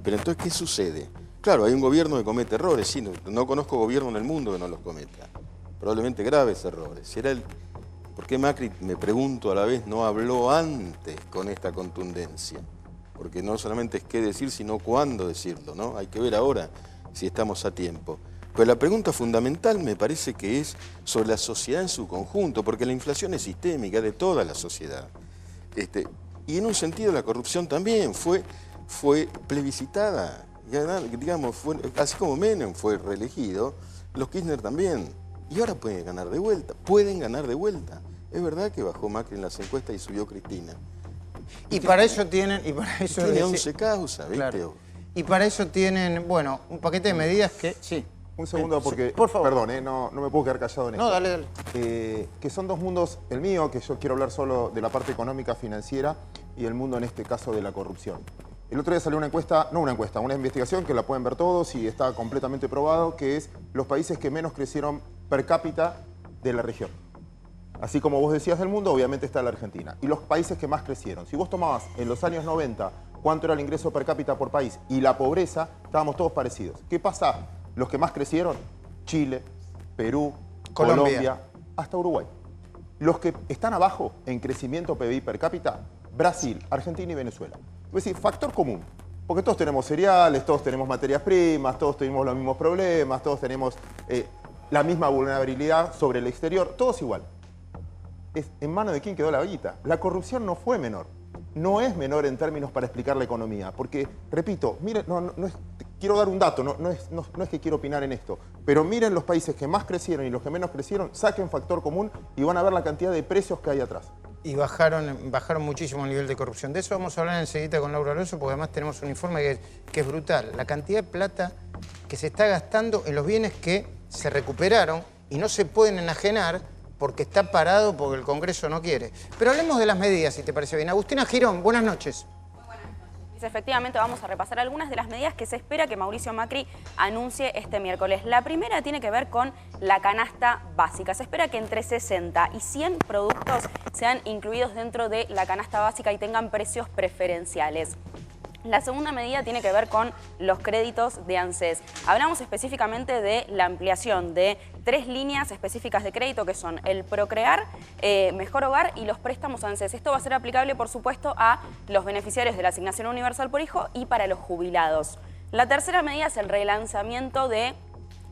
Pero entonces, ¿qué sucede? Claro, hay un gobierno que comete errores, sí, no conozco gobierno en el mundo que no los cometa. Probablemente graves errores. ¿Por qué Macri, me pregunto a la vez, no habló antes con esta contundencia? Porque no solamente es qué decir, sino cuándo decirlo, ¿no? Hay que ver ahora si estamos a tiempo. Pero la pregunta fundamental me parece que es sobre la sociedad en su conjunto, porque la inflación es sistémica de toda la sociedad. Y en un sentido la corrupción también fue plebiscitada. Digamos, así como Menem fue reelegido, los Kirchner también. Y ahora pueden ganar de vuelta. Es verdad que bajó Macri en las encuestas y subió Cristina. Y para eso tienen... Tiene 11 causas, ¿viste? Claro. Y para eso tienen, bueno, un paquete de medidas que... Sí. Un segundo, porque, por favor. perdón, no me puedo quedar callado en esto. No, dale. Que son dos mundos, el mío, que yo quiero hablar solo de la parte económica, financiera, y el mundo en este caso de la corrupción. El otro día salió una investigación que la pueden ver todos y está completamente probado, que es los países que menos crecieron per cápita de la región. Así como vos decías del mundo, obviamente está la Argentina. Y los países que más crecieron. Si vos tomabas en los años 90 cuánto era el ingreso per cápita por país y la pobreza, estábamos todos parecidos. ¿Qué pasa? Los que más crecieron, Chile, Perú, Colombia, hasta Uruguay. Los que están abajo en crecimiento PBI per cápita, Brasil, Argentina y Venezuela. Es decir, factor común. Porque todos tenemos cereales, todos tenemos materias primas, todos tenemos los mismos problemas, todos tenemos la misma vulnerabilidad sobre el exterior, todos igual. Es en manos de quién quedó la ollita. La corrupción no fue menor. No es menor en términos para explicar la economía. Porque, repito, miren, quiero dar un dato, no es que quiero opinar en esto, pero miren los países que más crecieron y los que menos crecieron, saquen factor común y van a ver la cantidad de precios que hay atrás. Y bajaron muchísimo el nivel de corrupción. De eso vamos a hablar enseguida con Laura Alonso, porque además tenemos un informe que es brutal. La cantidad de plata que se está gastando en los bienes que se recuperaron y no se pueden enajenar porque está parado porque el Congreso no quiere. Pero hablemos de las medidas, si te parece bien. Agustina Girón, buenas noches. Efectivamente, vamos a repasar algunas de las medidas que se espera que Mauricio Macri anuncie este miércoles. La primera tiene que ver con la canasta básica. Se espera que entre 60 y 100 productos sean incluidos dentro de la canasta básica y tengan precios preferenciales. La segunda medida tiene que ver con los créditos de ANSES. Hablamos específicamente de la ampliación de 3 líneas específicas de crédito que son el Procrear, Mejor Hogar y los préstamos ANSES. Esto va a ser aplicable, por supuesto, a los beneficiarios de la Asignación Universal por Hijo y para los jubilados. La tercera medida es el relanzamiento de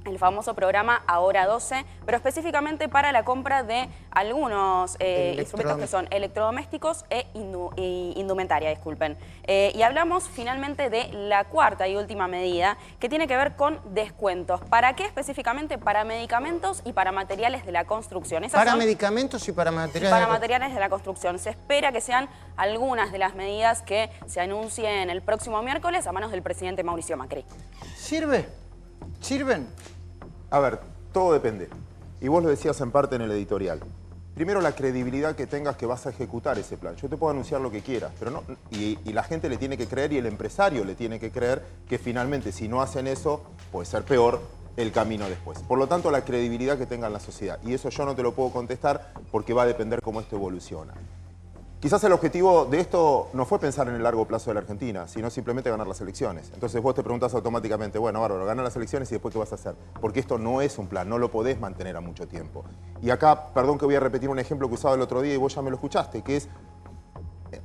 el famoso programa Ahora 12, pero específicamente para la compra de algunos instrumentos que son electrodomésticos e indumentaria, disculpen. Y hablamos finalmente de la cuarta y última medida, que tiene que ver con descuentos. ¿Para qué específicamente? Para medicamentos y para materiales de la construcción. Para medicamentos y para materiales de la construcción. Se espera que sean algunas de las medidas que se anuncien el próximo miércoles a manos del presidente Mauricio Macri. ¿Sirven? A ver, todo depende. Y vos lo decías en parte en el editorial. Primero, la credibilidad que tengas que vas a ejecutar ese plan. Yo te puedo anunciar lo que quieras, pero no. Y la gente le tiene que creer y el empresario le tiene que creer que finalmente, si no hacen eso, puede ser peor el camino después. Por lo tanto, la credibilidad que tenga en la sociedad. Y eso yo no te lo puedo contestar porque va a depender cómo esto evoluciona. Quizás el objetivo de esto no fue pensar en el largo plazo de la Argentina, sino simplemente ganar las elecciones. Entonces vos te preguntás automáticamente, bueno, bárbaro, ganar las elecciones y después ¿qué vas a hacer? Porque esto no es un plan, no lo podés mantener a mucho tiempo. Y acá, perdón que voy a repetir un ejemplo que usaba el otro día y vos ya me lo escuchaste, que es,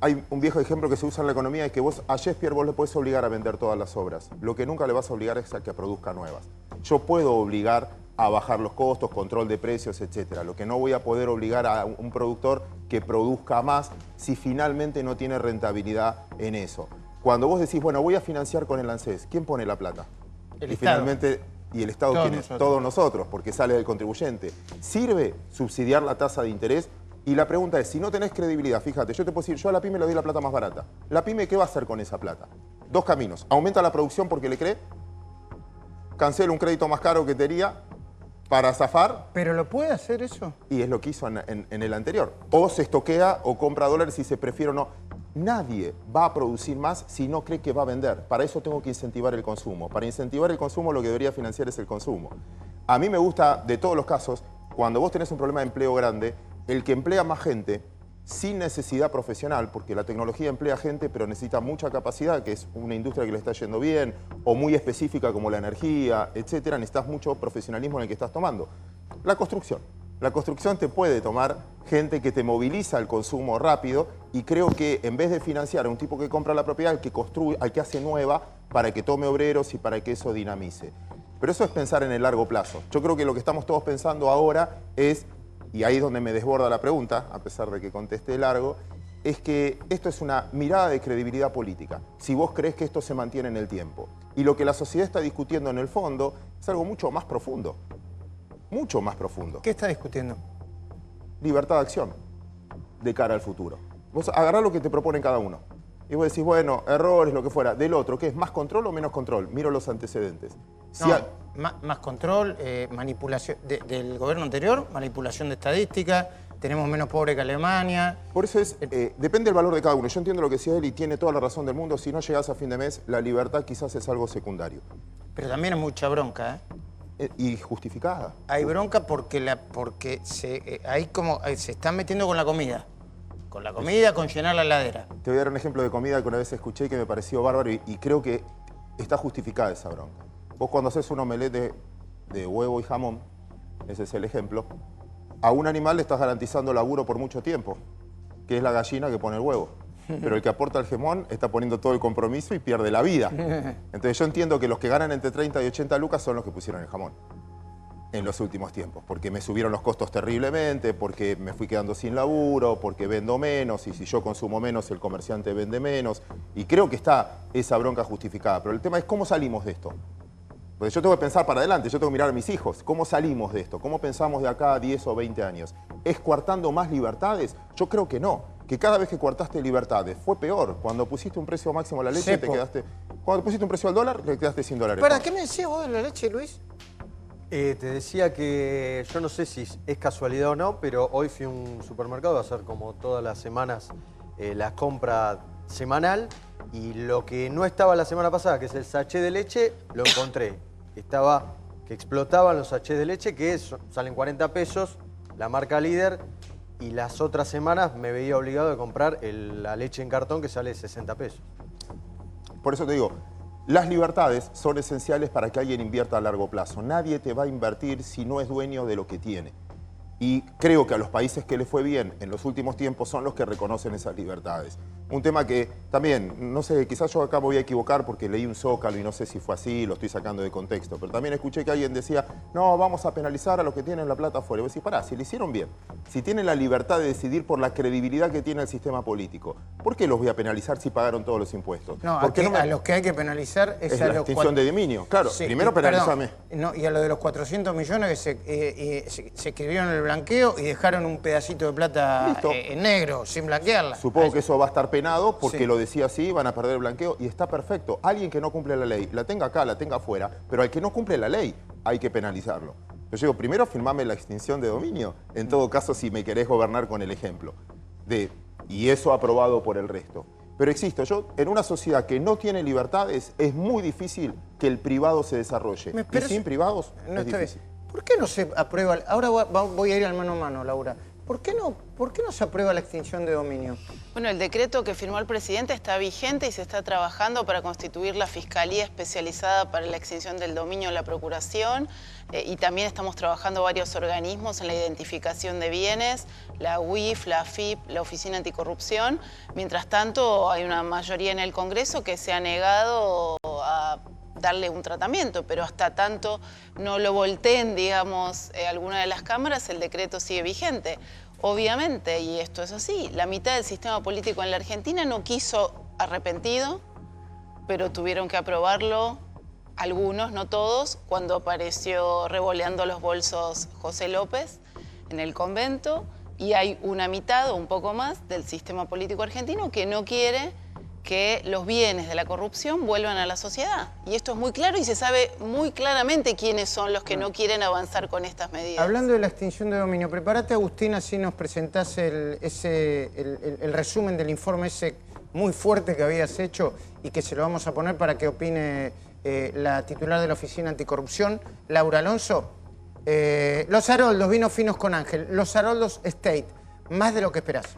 hay un viejo ejemplo que se usa en la economía, es que vos a Shakespeare vos le podés obligar a vender todas las obras. Lo que nunca le vas a obligar es a que produzca nuevas. Yo puedo obligar a bajar los costos, control de precios, etc. Lo que no voy a poder obligar a un productor que produzca más si finalmente no tiene rentabilidad en eso. Cuando vos decís, bueno, voy a financiar con el ANSES, ¿quién pone la plata? El Estado. Finalmente, ¿y el Estado quién es? Todos nosotros, porque sale del contribuyente. ¿Sirve subsidiar la tasa de interés? Y la pregunta es, si no tenés credibilidad, fíjate, yo te puedo decir, yo a la pyme le doy la plata más barata. ¿La pyme qué va a hacer con esa plata? Dos caminos. Aumenta la producción porque le cree, cancela un crédito más caro que tenía para zafar. ¿Pero lo puede hacer eso? Y es lo que hizo en el anterior. O se estoquea o compra dólares si se prefiere o no. Nadie va a producir más si no cree que va a vender. Para eso tengo que incentivar el consumo. Para incentivar el consumo lo que debería financiar es el consumo. A mí me gusta, de todos los casos, cuando vos tenés un problema de empleo grande, el que emplea más gente sin necesidad profesional, porque la tecnología emplea gente pero necesita mucha capacidad, que es una industria que le está yendo bien, o muy específica como la energía, etcétera, necesitas mucho profesionalismo en el que estás tomando. La construcción. La construcción te puede tomar gente que te moviliza el consumo rápido y creo que en vez de financiar a un tipo que compra la propiedad, al que construye, al que hace nueva, para que tome obreros y para que eso dinamice. Pero eso es pensar en el largo plazo. Yo creo que lo que estamos todos pensando ahora es, y ahí es donde me desborda la pregunta, a pesar de que contesté largo, es que esto es una mirada de credibilidad política. Si vos crees que esto se mantiene en el tiempo. Y lo que la sociedad está discutiendo en el fondo es algo mucho más profundo. Mucho más profundo. ¿Qué está discutiendo? Libertad de acción de cara al futuro. Vos agarrás lo que te proponen cada uno. Y vos decís, bueno, errores, lo que fuera. Del otro, ¿qué es? ¿Más control o menos control? Miro los antecedentes. Si más control, manipulación del gobierno anterior, manipulación de estadísticas, tenemos menos pobres que Alemania. Por eso es, depende del valor de cada uno. Yo entiendo lo que decía él y tiene toda la razón del mundo. Si no llegás a fin de mes, la libertad quizás es algo secundario. Pero también hay mucha bronca, ¿eh? Y justificada. Hay bronca porque se están metiendo con la comida. Con la comida, con llenar la heladera. Te voy a dar un ejemplo de comida que una vez escuché y que me pareció bárbaro y creo que está justificada esa bronca. Vos cuando haces un omelette de huevo y jamón, ese es el ejemplo, a un animal le estás garantizando laburo por mucho tiempo, que es la gallina que pone el huevo. Pero el que aporta el jamón está poniendo todo el compromiso y pierde la vida. Entonces yo entiendo que los que ganan entre 30 y 80 lucas son los que pusieron el jamón en los últimos tiempos, porque me subieron los costos terriblemente, porque me fui quedando sin laburo, porque vendo menos, y si yo consumo menos, el comerciante vende menos, y creo que está esa bronca justificada. Pero el tema es cómo salimos de esto. Porque yo tengo que pensar para adelante, yo tengo que mirar a mis hijos. ¿Cómo salimos de esto? ¿Cómo pensamos de acá a 10 o 20 años? ¿Es coartando más libertades? Yo creo que no. Que cada vez que coartaste libertades fue peor. Cuando pusiste un precio máximo a la leche, te quedaste... Cuando pusiste un precio al dólar, te quedaste sin dólares. ¿Para qué me decías vos de la leche, Luis? Te decía que yo no sé si es casualidad o no, pero hoy fui a un supermercado a hacer como todas las semanas la compra semanal y lo que no estaba la semana pasada, que es el sachet de leche, lo encontré. Estaba que explotaban los sachets de leche, que salen 40 pesos, la marca líder, y las otras semanas me veía obligado a comprar la leche en cartón que sale 60 pesos. Por eso te digo, las libertades son esenciales para que alguien invierta a largo plazo. Nadie te va a invertir si no es dueño de lo que tiene. Y creo que a los países que les fue bien en los últimos tiempos son los que reconocen esas libertades. Un tema que también, no sé, quizás yo acá me voy a equivocar porque leí un Zócalo y no sé si fue así, lo estoy sacando de contexto, pero también escuché que alguien decía, no, vamos a penalizar a los que tienen la plata afuera. Y vos decís, pará, si lo hicieron bien, si tienen la libertad de decidir por la credibilidad que tiene el sistema político, ¿por qué los voy a penalizar si pagaron todos los impuestos? No, a los que hay que penalizar es a la extinción de dominio. Claro, sí, primero penalizame. No, y a lo de los 400 millones que se escribieron en el blanqueo y dejaron un pedacito de plata en negro, sin blanquearla. Supongo que eso va a estar penado porque lo decía así, van a perder el blanqueo y está perfecto. Alguien que no cumple la ley, la tenga acá, la tenga afuera, pero al que no cumple la ley hay que penalizarlo. Yo digo, primero firmame la extinción de dominio, en todo caso si me querés gobernar con el ejemplo. Y eso aprobado por el resto. Pero existo, en una sociedad que no tiene libertades, es muy difícil que el privado se desarrolle. Y sin privados es difícil. ¿Por qué no se aprueba? Ahora voy a ir al mano a mano, Laura. ¿Por qué no se aprueba la extinción de dominio? Bueno, el decreto que firmó el presidente está vigente y se está trabajando para constituir la Fiscalía Especializada para la Extinción del Dominio en la Procuración y también estamos trabajando varios organismos en la identificación de bienes, la UIF, la AFIP, la Oficina Anticorrupción. Mientras tanto, hay una mayoría en el Congreso que se ha negado a darle un tratamiento, pero hasta tanto no lo volteen, digamos, alguna de las cámaras, el decreto sigue vigente. Obviamente, y esto es así, la mitad del sistema político en la Argentina no quiso arrepentido, pero tuvieron que aprobarlo algunos, no todos, cuando apareció revoleando los bolsos José López en el convento, y hay una mitad o un poco más del sistema político argentino que no quiere que los bienes de la corrupción vuelvan a la sociedad. Y esto es muy claro y se sabe muy claramente quiénes son los que no quieren avanzar con estas medidas. Hablando de la extinción de dominio, prepárate, Agustín, así nos presentás el resumen del informe ese muy fuerte que habías hecho y que se lo vamos a poner para que opine la titular de la Oficina Anticorrupción, Laura Alonso. Los Haroldos, vinos finos con Ángel. Los Haroldos Estate, más de lo que esperás.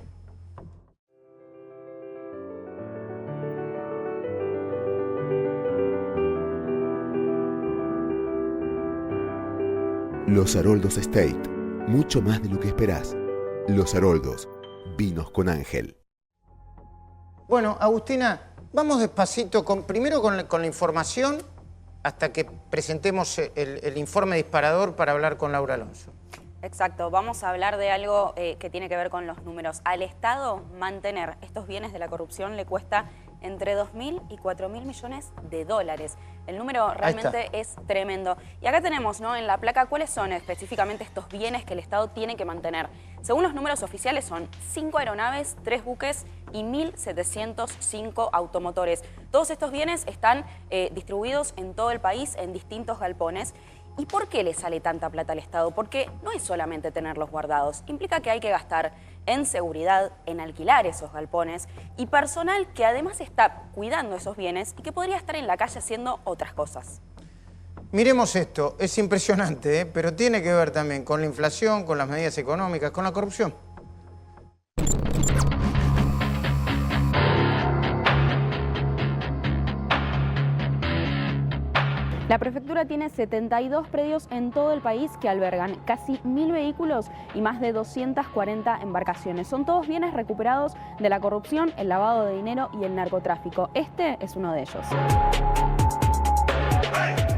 Los Haroldos Estate, mucho más de lo que esperás. Los Haroldos, vinos con Ángel. Bueno, Agustina, vamos despacito, primero con la información, hasta que presentemos el informe disparador para hablar con Laura Alonso. Exacto, vamos a hablar de algo que tiene que ver con los números. Al Estado mantener estos bienes de la corrupción le cuesta entre 2.000 y 4.000 millones de dólares. El número realmente es tremendo. Y acá tenemos, ¿no?, en la placa cuáles son específicamente estos bienes que el Estado tiene que mantener. Según los números oficiales son 5 aeronaves, 3 buques y 1.705 automotores. Todos estos bienes están distribuidos en todo el país en distintos galpones. ¿Y por qué le sale tanta plata al Estado? Porque no es solamente tenerlos guardados, implica que hay que gastar en seguridad, en alquilar esos galpones y personal que además está cuidando esos bienes y que podría estar en la calle haciendo otras cosas. Miremos esto, es impresionante, pero tiene que ver también con la inflación, con las medidas económicas, con la corrupción. La prefectura tiene 72 predios en todo el país que albergan casi 1.000 vehículos y más de 240 embarcaciones. Son todos bienes recuperados de la corrupción, el lavado de dinero y el narcotráfico. Este es uno de ellos.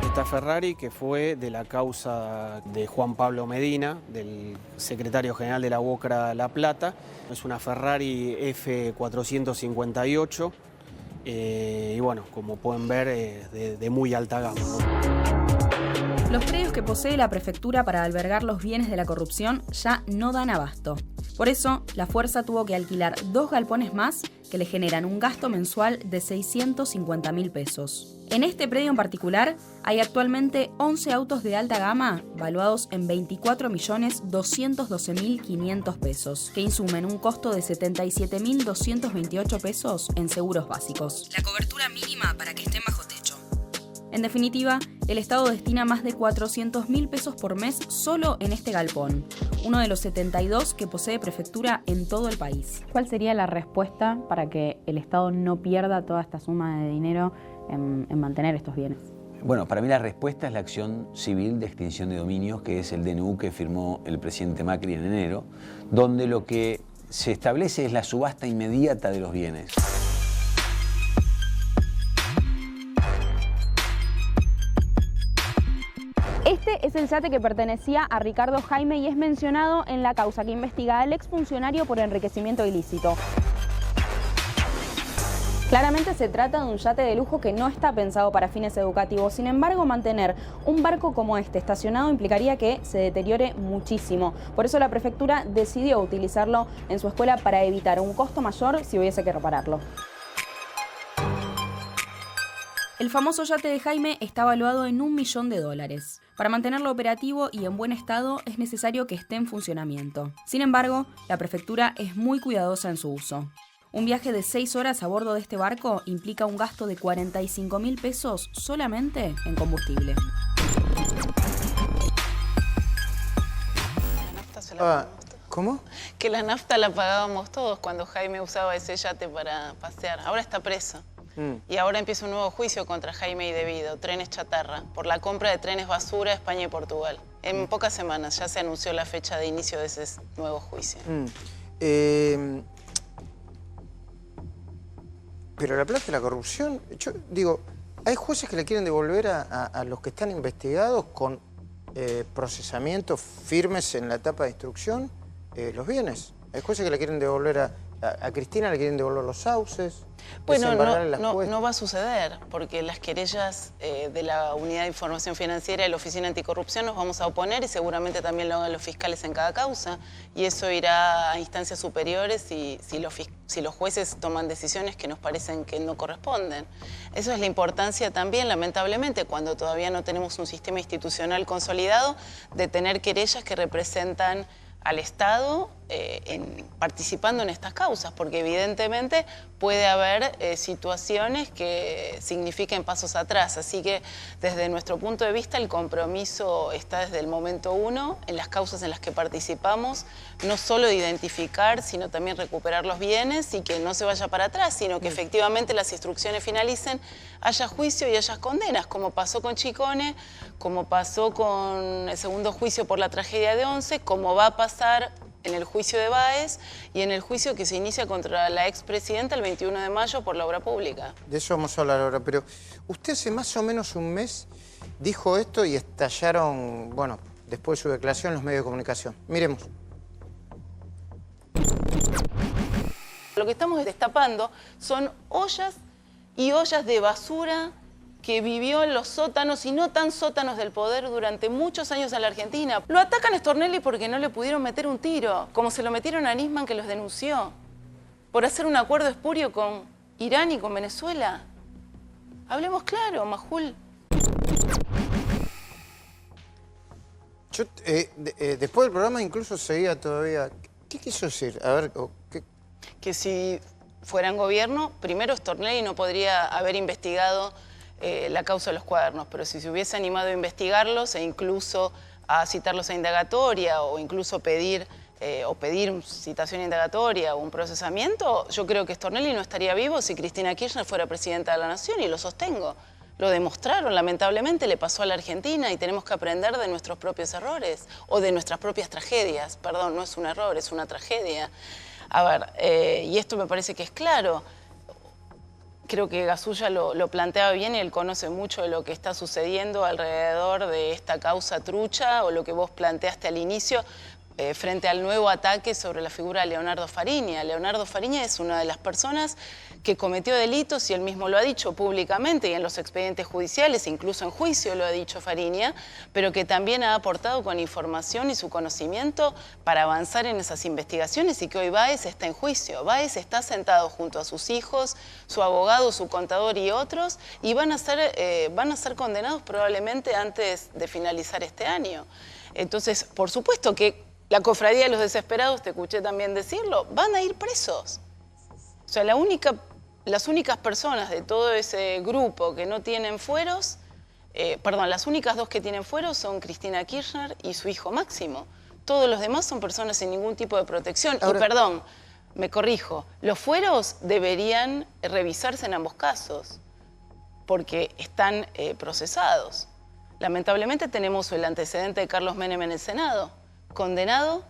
Esta Ferrari, que fue de la causa de Juan Pablo Medina, del secretario general de la UOCRA La Plata, es una Ferrari F458. Y bueno, como pueden ver, de muy alta gama, ¿no? Los predios que posee la prefectura para albergar los bienes de la corrupción ya no dan abasto. Por eso, la fuerza tuvo que alquilar 2 galpones más que le generan un gasto mensual de 650.000 pesos. En este predio en particular hay actualmente 11 autos de alta gama valuados en 24.212.500 pesos, que insumen un costo de 77.228 pesos en seguros básicos. La cobertura mínima para que estén bajo techo. En definitiva, el Estado destina más de 400.000 pesos por mes solo en este galpón, uno de los 72 que posee prefectura en todo el país. ¿Cuál sería la respuesta para que el Estado no pierda toda esta suma de dinero en mantener estos bienes? Bueno, para mí la respuesta es la acción civil de extinción de dominios, que es el DNU que firmó el presidente Macri en enero, donde lo que se establece es la subasta inmediata de los bienes. Este es el yate que pertenecía a Ricardo Jaime y es mencionado en la causa que investiga al exfuncionario por enriquecimiento ilícito. Claramente se trata de un yate de lujo que no está pensado para fines educativos. Sin embargo, mantener un barco como este estacionado implicaría que se deteriore muchísimo. Por eso la prefectura decidió utilizarlo en su escuela para evitar un costo mayor si hubiese que repararlo. El famoso yate de Jaime está valuado en $1 millón. Para mantenerlo operativo y en buen estado es necesario que esté en funcionamiento. Sin embargo, la prefectura es muy cuidadosa en su uso. Un viaje de 6 horas a bordo de este barco implica un gasto de 45.000 pesos solamente en combustible. ¿Cómo? Que la nafta la pagábamos todos cuando Jaime usaba ese yate para pasear. Ahora está preso. Y ahora empieza un nuevo juicio contra Jaime y Devido, Trenes Chatarra, por la compra de trenes basura a España y Portugal. En pocas semanas ya se anunció la fecha de inicio de ese nuevo juicio. Pero la plata de la corrupción, yo digo, hay jueces que le quieren devolver a los que están investigados con procesamientos firmes en la etapa de instrucción los bienes. Hay jueces que le quieren devolver a Cristina, le quieren devolver los sauces. Bueno, no va a suceder, porque las querellas de la Unidad de Información Financiera y la Oficina Anticorrupción nos vamos a oponer y seguramente también lo hagan los fiscales en cada causa. Y eso irá a instancias superiores si los jueces toman decisiones que nos parecen que no corresponden. Eso es la importancia también, lamentablemente, cuando todavía no tenemos un sistema institucional consolidado, de tener querellas que representan al Estado participando en estas causas, porque evidentemente puede haber situaciones que signifiquen pasos atrás. Así que desde nuestro punto de vista el compromiso está desde el momento 1 en las causas en las que participamos, no solo de identificar, sino también recuperar los bienes y que no se vaya para atrás, sino que efectivamente las instrucciones finalicen, haya juicio y haya condenas, como pasó con Chicone, como pasó con el segundo juicio por la tragedia de Once, como va a pasar en el juicio de Báez y en el juicio que se inicia contra la expresidenta el 21 de mayo por la obra pública. De eso vamos a hablar ahora, pero usted hace más o menos un mes dijo esto y estallaron, bueno, después de su declaración, los medios de comunicación. Miremos. Lo que estamos destapando son ollas y ollas de basura que vivió en los sótanos y no tan sótanos del poder durante muchos años en la Argentina. Lo atacan a Stornelli porque no le pudieron meter un tiro, como se lo metieron a Nisman, que los denunció, por hacer un acuerdo espurio con Irán y con Venezuela. Hablemos claro, Majul. Yo, después del programa incluso seguía todavía. ¿Qué quiso decir? A ver, ¿qué? Que si fuera en gobierno, primero Stornelli no podría haber investigado la causa de los cuadernos, pero si se hubiese animado a investigarlos e incluso a citarlos a indagatoria o incluso pedir citación indagatoria o un procesamiento, yo creo que Stornelli no estaría vivo si Cristina Kirchner fuera presidenta de la Nación, y lo sostengo. Lo demostraron, lamentablemente le pasó a la Argentina y tenemos que aprender de nuestros propios errores o de nuestras propias tragedias. Perdón, no es un error, es una tragedia. A ver, y esto me parece que es claro. Creo que Gasulla lo planteaba bien y él conoce mucho de lo que está sucediendo alrededor de esta causa trucha o lo que vos planteaste al inicio frente al nuevo ataque sobre la figura de Leonardo Fariña. Leonardo Fariña es una de las personas que cometió delitos, y él mismo lo ha dicho públicamente y en los expedientes judiciales, incluso en juicio lo ha dicho Fariña, pero que también ha aportado con información y su conocimiento para avanzar en esas investigaciones, y que hoy Báez está en juicio. Báez está sentado junto a sus hijos, su abogado, su contador y otros, y van a ser condenados probablemente antes de finalizar este año. Entonces, por supuesto que la cofradía de los desesperados, te escuché también decirlo, van a ir presos. O sea, las únicas personas de todo ese grupo que no tienen fueros, las únicas dos que tienen fueros son Cristina Kirchner y su hijo Máximo. Todos los demás son personas sin ningún tipo de protección. Ahora, y perdón, me corrijo, los fueros deberían revisarse en ambos casos, porque están procesados. Lamentablemente tenemos el antecedente de Carlos Menem en el Senado, condenado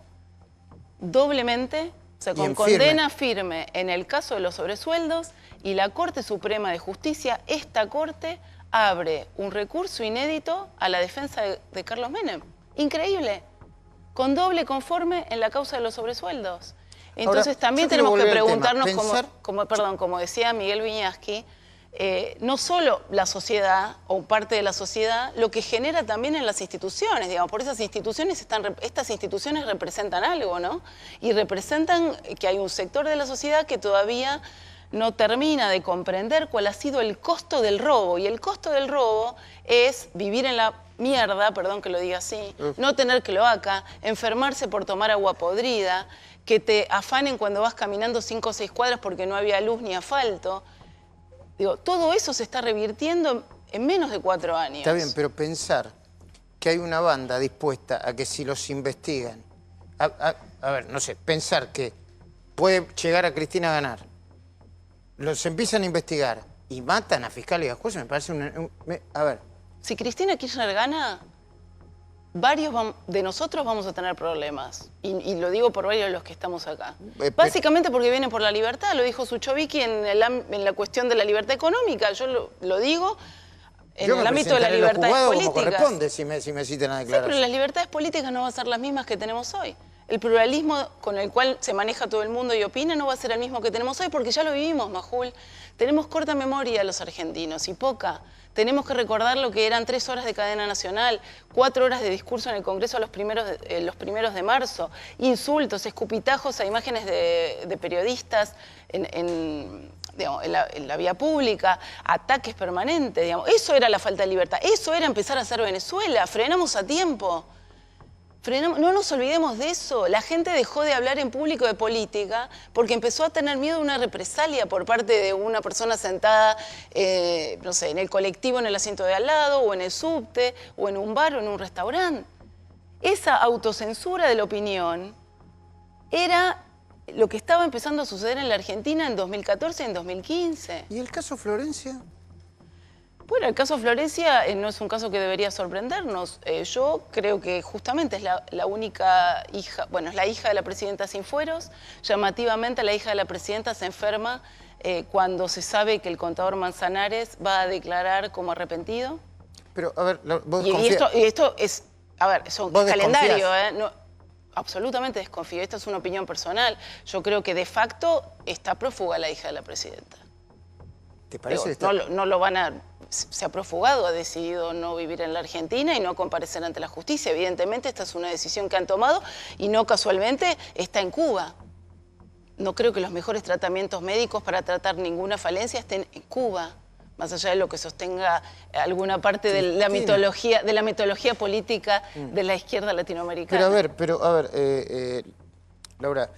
doblemente, o sea, con condena firme en el caso de los sobresueldos, y la Corte Suprema de Justicia, esta Corte, abre un recurso inédito a la defensa de Carlos Menem. Increíble. Con doble conforme en la causa de los sobresueldos. Entonces ahora, también tenemos que preguntarnos, como decía Miguel Viñaski, no solo la sociedad o parte de la sociedad, lo que genera también en las instituciones, digamos, por esas instituciones estas instituciones representan algo, ¿no? Y representan que hay un sector de la sociedad que todavía no termina de comprender cuál ha sido el costo del robo, y el costo del robo es vivir en la mierda, perdón que lo diga así, no tener cloaca, enfermarse por tomar agua podrida, que te afanen cuando vas caminando 5 o 6 cuadras porque no había luz ni asfalto. Digo, todo eso se está revirtiendo en menos de 4 años. Está bien, pero pensar que hay una banda dispuesta a que si los investigan... A ver, no sé, pensar que puede llegar a Cristina a ganar, los empiezan a investigar y matan a fiscales y a jueces, me parece a ver. Si Cristina Kirchner gana, varios de nosotros vamos a tener problemas. Y lo digo por varios de los que estamos acá. Básicamente porque viene por la libertad, lo dijo Suchovicki en la cuestión de la libertad económica. Yo lo digo en el ámbito de las libertades políticas. Como corresponde si me citan a declarar. Sí, pero las libertades políticas no van a ser las mismas que tenemos hoy. El pluralismo con el cual se maneja todo el mundo y opina no va a ser el mismo que tenemos hoy, porque ya lo vivimos, Majul. Tenemos corta memoria los argentinos y poca. Tenemos que recordar lo que eran 3 horas de cadena nacional, 4 horas de discurso en el Congreso los primeros de marzo, insultos, escupitajos a imágenes de periodistas en la vía pública, ataques permanentes, digamos. Eso era la falta de libertad, eso era empezar a hacer Venezuela, frenamos a tiempo. No nos olvidemos de eso. La gente dejó de hablar en público de política porque empezó a tener miedo de una represalia por parte de una persona sentada, no sé, en el colectivo, en el asiento de al lado, o en el subte, o en un bar, o en un restaurante. Esa autocensura de la opinión era lo que estaba empezando a suceder en la Argentina en 2014 y en 2015. ¿Y el caso Florencia? Bueno, el caso Florencia no es un caso que debería sorprendernos. Yo creo que justamente es la única hija, bueno, es la hija de la presidenta sin fueros. Llamativamente, la hija de la presidenta se enferma cuando se sabe que el contador Manzanares va a declarar como arrepentido. Pero, a ver, vos y esto es, a ver, es calendario, no, absolutamente desconfío. Esta es una opinión personal. Yo creo que de facto está prófuga la hija de la presidenta. ¿Te parece? No lo van a... Se ha profugado, ha decidido no vivir en la Argentina y no comparecer ante la justicia. Evidentemente esta es una decisión que han tomado y no casualmente está en Cuba. No creo que los mejores tratamientos médicos para tratar ninguna falencia estén en Cuba, más allá de lo que sostenga alguna parte de la mitología política de la izquierda latinoamericana. Pero a ver, Laura,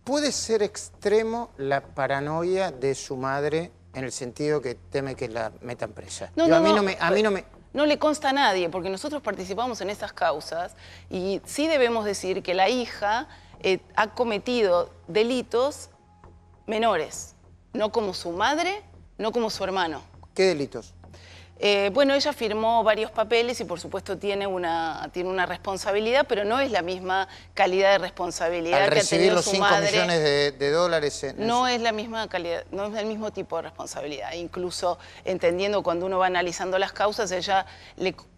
¿puede ser extremo la paranoia de su madre en el sentido que teme que la metan presa? No le consta a nadie, porque nosotros participamos en esas causas y sí debemos decir que la hija ha cometido delitos menores, no como su madre, no como su hermano. ¿Qué delitos? Bueno, ella firmó varios papeles y por supuesto tiene una responsabilidad, pero no es la misma calidad de responsabilidad que ha tenido su madre. Al recibir los 5 millones de dólares... No es la misma calidad, no es el mismo tipo de responsabilidad. Incluso entendiendo cuando uno va analizando las causas, ella,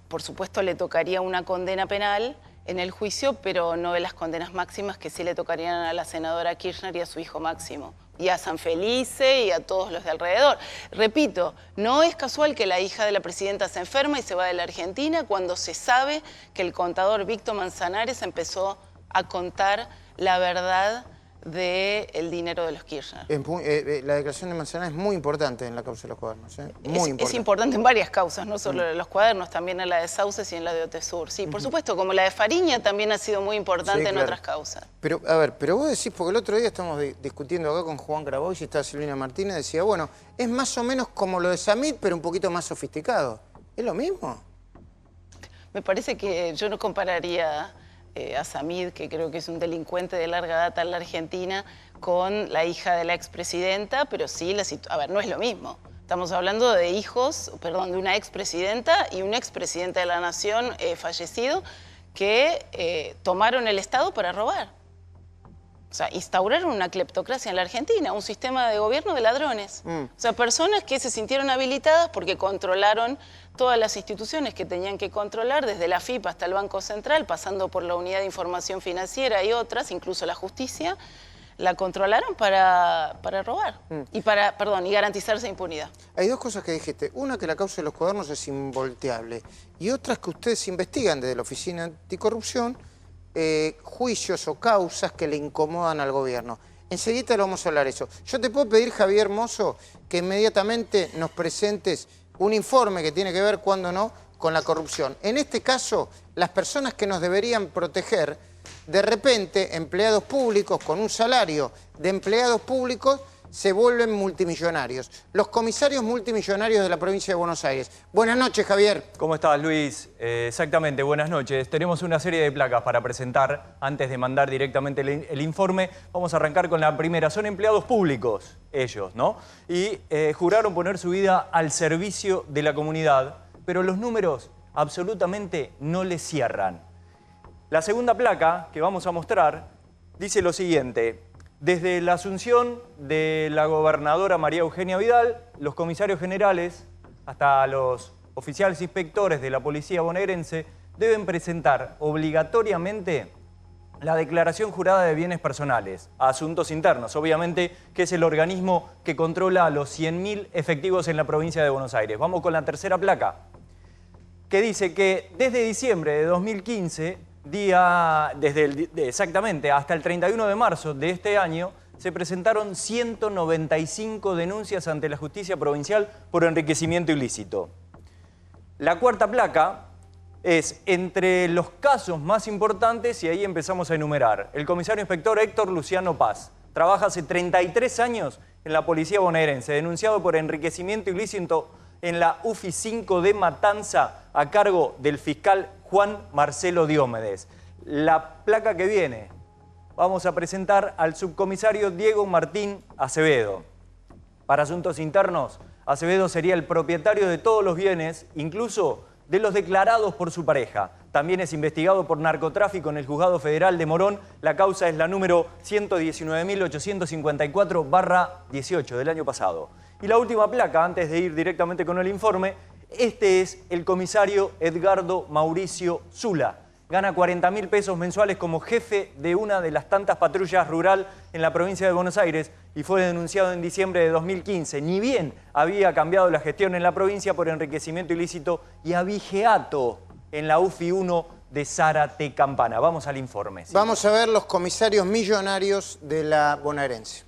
por supuesto, le tocaría una condena penal en el juicio, pero no de las condenas máximas que sí le tocarían a la senadora Kirchner y a su hijo Máximo, y a San Felice y a todos los de alrededor. Repito, no es casual que la hija de la presidenta se enferma y se va de la Argentina cuando se sabe que el contador Víctor Manzanares empezó a contar la verdad del dinero de los Kirchner. La declaración de Manzanares es muy importante en la causa de los cuadernos. Muy importante. Es importante en varias causas, no solo en los cuadernos, también en la de Sauces y en la de Otesur. Sí, por supuesto, como la de Fariña también ha sido muy importante en otras causas. Pero, a ver, pero vos decís, porque el otro día estamos discutiendo acá con Juan Grabois y estaba Silvina Martínez, decía, bueno, es más o menos como lo de Samit, pero un poquito más sofisticado. ¿Es lo mismo? Me parece que yo no compararía a Samid, que creo que es un delincuente de larga data en la Argentina, con la hija de la expresidenta, pero sí, a ver, no es lo mismo. Estamos hablando de de una expresidenta y un expresidente de la Nación fallecido que tomaron el Estado para robar. O sea, instauraron una cleptocracia en la Argentina, un sistema de gobierno de ladrones. O sea, personas que se sintieron habilitadas porque controlaron todas las instituciones que tenían que controlar, desde la FIP hasta el Banco Central, pasando por la Unidad de Información Financiera y otras, incluso la justicia, la controlaron para robar y garantizarse impunidad. Hay dos cosas que dijiste. Una, que la causa de los cuadernos es involteable. Y otra es que ustedes investigan desde la Oficina Anticorrupción juicios o causas que le incomodan al gobierno. Enseguida lo vamos a hablar eso. Yo te puedo pedir, Javier Mozo, que inmediatamente nos presentes un informe que tiene que ver, cuando no, con la corrupción. En este caso, las personas que nos deberían proteger, de repente, empleados públicos con un salario de empleados públicos, se vuelven multimillonarios. Los comisarios multimillonarios de la provincia de Buenos Aires. Buenas noches, Javier. ¿Cómo estás, Luis? Exactamente, buenas noches. Tenemos una serie de placas para presentar. Antes de mandar directamente el informe, vamos a arrancar con la primera. Son empleados públicos, ellos, ¿no? Y juraron poner su vida al servicio de la comunidad, pero los números absolutamente no les cierran. La segunda placa que vamos a mostrar dice lo siguiente: desde la asunción de la gobernadora María Eugenia Vidal, los comisarios generales, hasta los oficiales inspectores de la policía bonaerense, deben presentar obligatoriamente la declaración jurada de bienes personales a Asuntos Internos, obviamente, que es el organismo que controla a los 100.000 efectivos en la provincia de Buenos Aires. Vamos con la tercera placa, que dice que desde diciembre de 2015... exactamente hasta el 31 de marzo de este año, se presentaron 195 denuncias ante la justicia provincial por enriquecimiento ilícito. La cuarta placa es entre los casos más importantes y ahí empezamos a enumerar. El comisario inspector Héctor Luciano Paz trabaja hace 33 años en la policía bonaerense, denunciado por enriquecimiento ilícito en la UFI 5 de Matanza a cargo del fiscal Juan Marcelo Diomedes. La placa que viene, vamos a presentar al subcomisario Diego Martín Acevedo. Para asuntos internos, Acevedo sería el propietario de todos los bienes, incluso de los declarados por su pareja. También es investigado por narcotráfico en el Juzgado Federal de Morón. La causa es la número 119.854/18 del año pasado. Y la última placa, antes de ir directamente con el informe, este es el comisario Edgardo Mauricio Zula. Gana 40.000 pesos mensuales como jefe de una de las tantas patrullas rural en la provincia de Buenos Aires y fue denunciado en diciembre de 2015. Ni bien había cambiado la gestión en la provincia por enriquecimiento ilícito y abigeato en la UFI 1 de Zárate Campana. Vamos al informe. ¿Sí? Vamos a ver los comisarios millonarios de la bonaerense.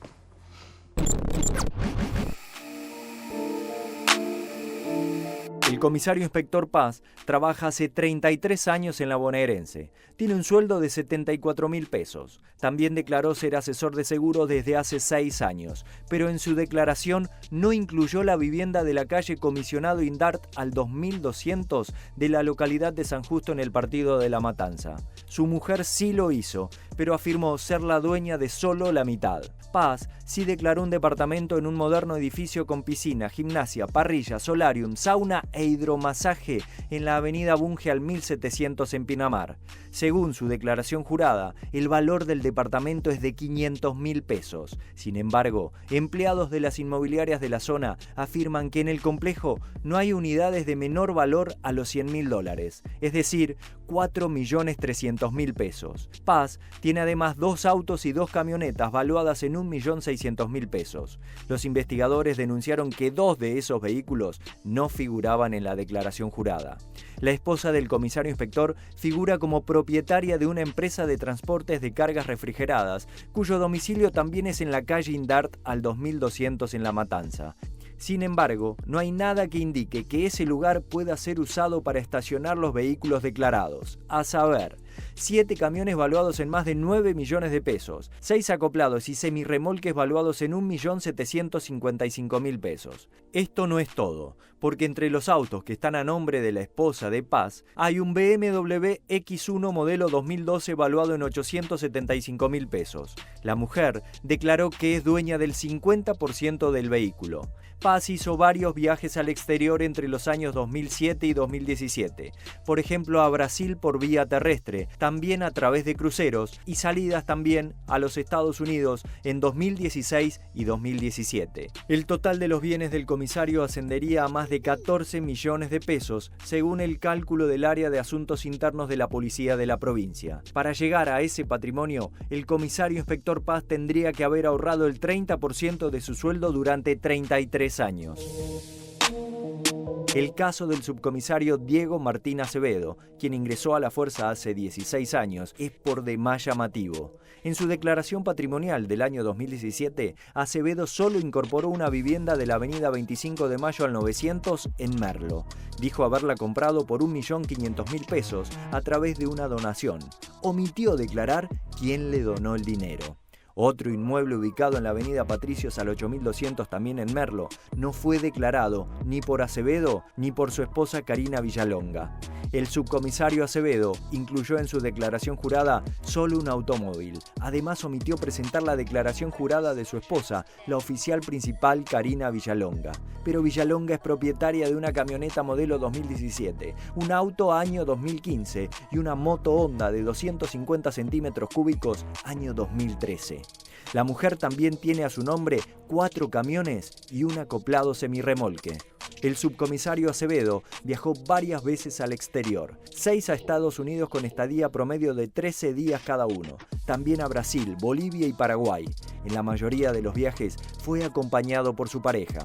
El comisario inspector Paz trabaja hace 33 años en la bonaerense. Tiene un sueldo de 74.000 pesos. También declaró ser asesor de seguro desde hace 6 años, pero en su declaración no incluyó la vivienda de la calle Comisionado Indart al 2200 de la localidad de San Justo en el partido de La Matanza. Su mujer sí lo hizo, pero afirmó ser la dueña de solo la mitad. Paz sí declaró un departamento en un moderno edificio con piscina, gimnasia, parrilla, solarium, sauna e hidromasaje en la avenida Bunge al 1700 en Pinamar. Según su declaración jurada, el valor del departamento es de 500.000 pesos. Sin embargo, empleados de las inmobiliarias de la zona afirman que en el complejo no hay unidades de menor valor a los $100.000, es decir, 4.300.000 pesos. Paz tiene además 2 autos y 2 camionetas valuadas en 1.600.000 pesos. Los investigadores denunciaron que 2 de esos vehículos no figuraban en la declaración jurada. La esposa del comisario inspector figura como propietaria de una empresa de transportes de cargas refrigeradas, cuyo domicilio también es en la calle Indart al 2200 en La Matanza. Sin embargo, no hay nada que indique que ese lugar pueda ser usado para estacionar los vehículos declarados, a saber, 7 camiones valuados en más de 9 millones de pesos, 6 acoplados y semirremolques valuados en 1.755.000 pesos. Esto no es todo, porque entre los autos que están a nombre de la esposa de Paz, hay un BMW X1 modelo 2012 valuado en 875.000 pesos. La mujer declaró que es dueña del 50% del vehículo. Paz hizo varios viajes al exterior entre los años 2007 y 2017, por ejemplo a Brasil por vía terrestre, también a través de cruceros y salidas también a los Estados Unidos en 2016 y 2017. El total de los bienes del comisario ascendería a más de 14 millones de pesos, según el cálculo del área de asuntos internos de la policía de la provincia. Para llegar a ese patrimonio, el comisario inspector Paz tendría que haber ahorrado el 30% de su sueldo durante 33 años. El caso del subcomisario Diego Martín Acevedo, quien ingresó a la fuerza hace 16 años, es por demás llamativo. En su declaración patrimonial del año 2017, Acevedo solo incorporó una vivienda de la avenida 25 de Mayo al 900 en Merlo. Dijo haberla comprado por 1.500.000 pesos a través de una donación. Omitió declarar quién le donó el dinero. Otro inmueble ubicado en la avenida Patricios al 8200 también en Merlo no fue declarado ni por Acevedo ni por su esposa Karina Villalonga. El subcomisario Acevedo incluyó en su declaración jurada solo un automóvil. Además omitió presentar la declaración jurada de su esposa, la oficial principal Karina Villalonga. Pero Villalonga es propietaria de una camioneta modelo 2017, un auto año 2015 y una moto Honda de 250 centímetros cúbicos año 2013. La mujer también tiene a su nombre 4 camiones y un acoplado semirremolque. El subcomisario Acevedo viajó varias veces al exterior, 6 a Estados Unidos con estadía promedio de 13 días cada uno, también a Brasil, Bolivia y Paraguay. En la mayoría de los viajes fue acompañado por su pareja.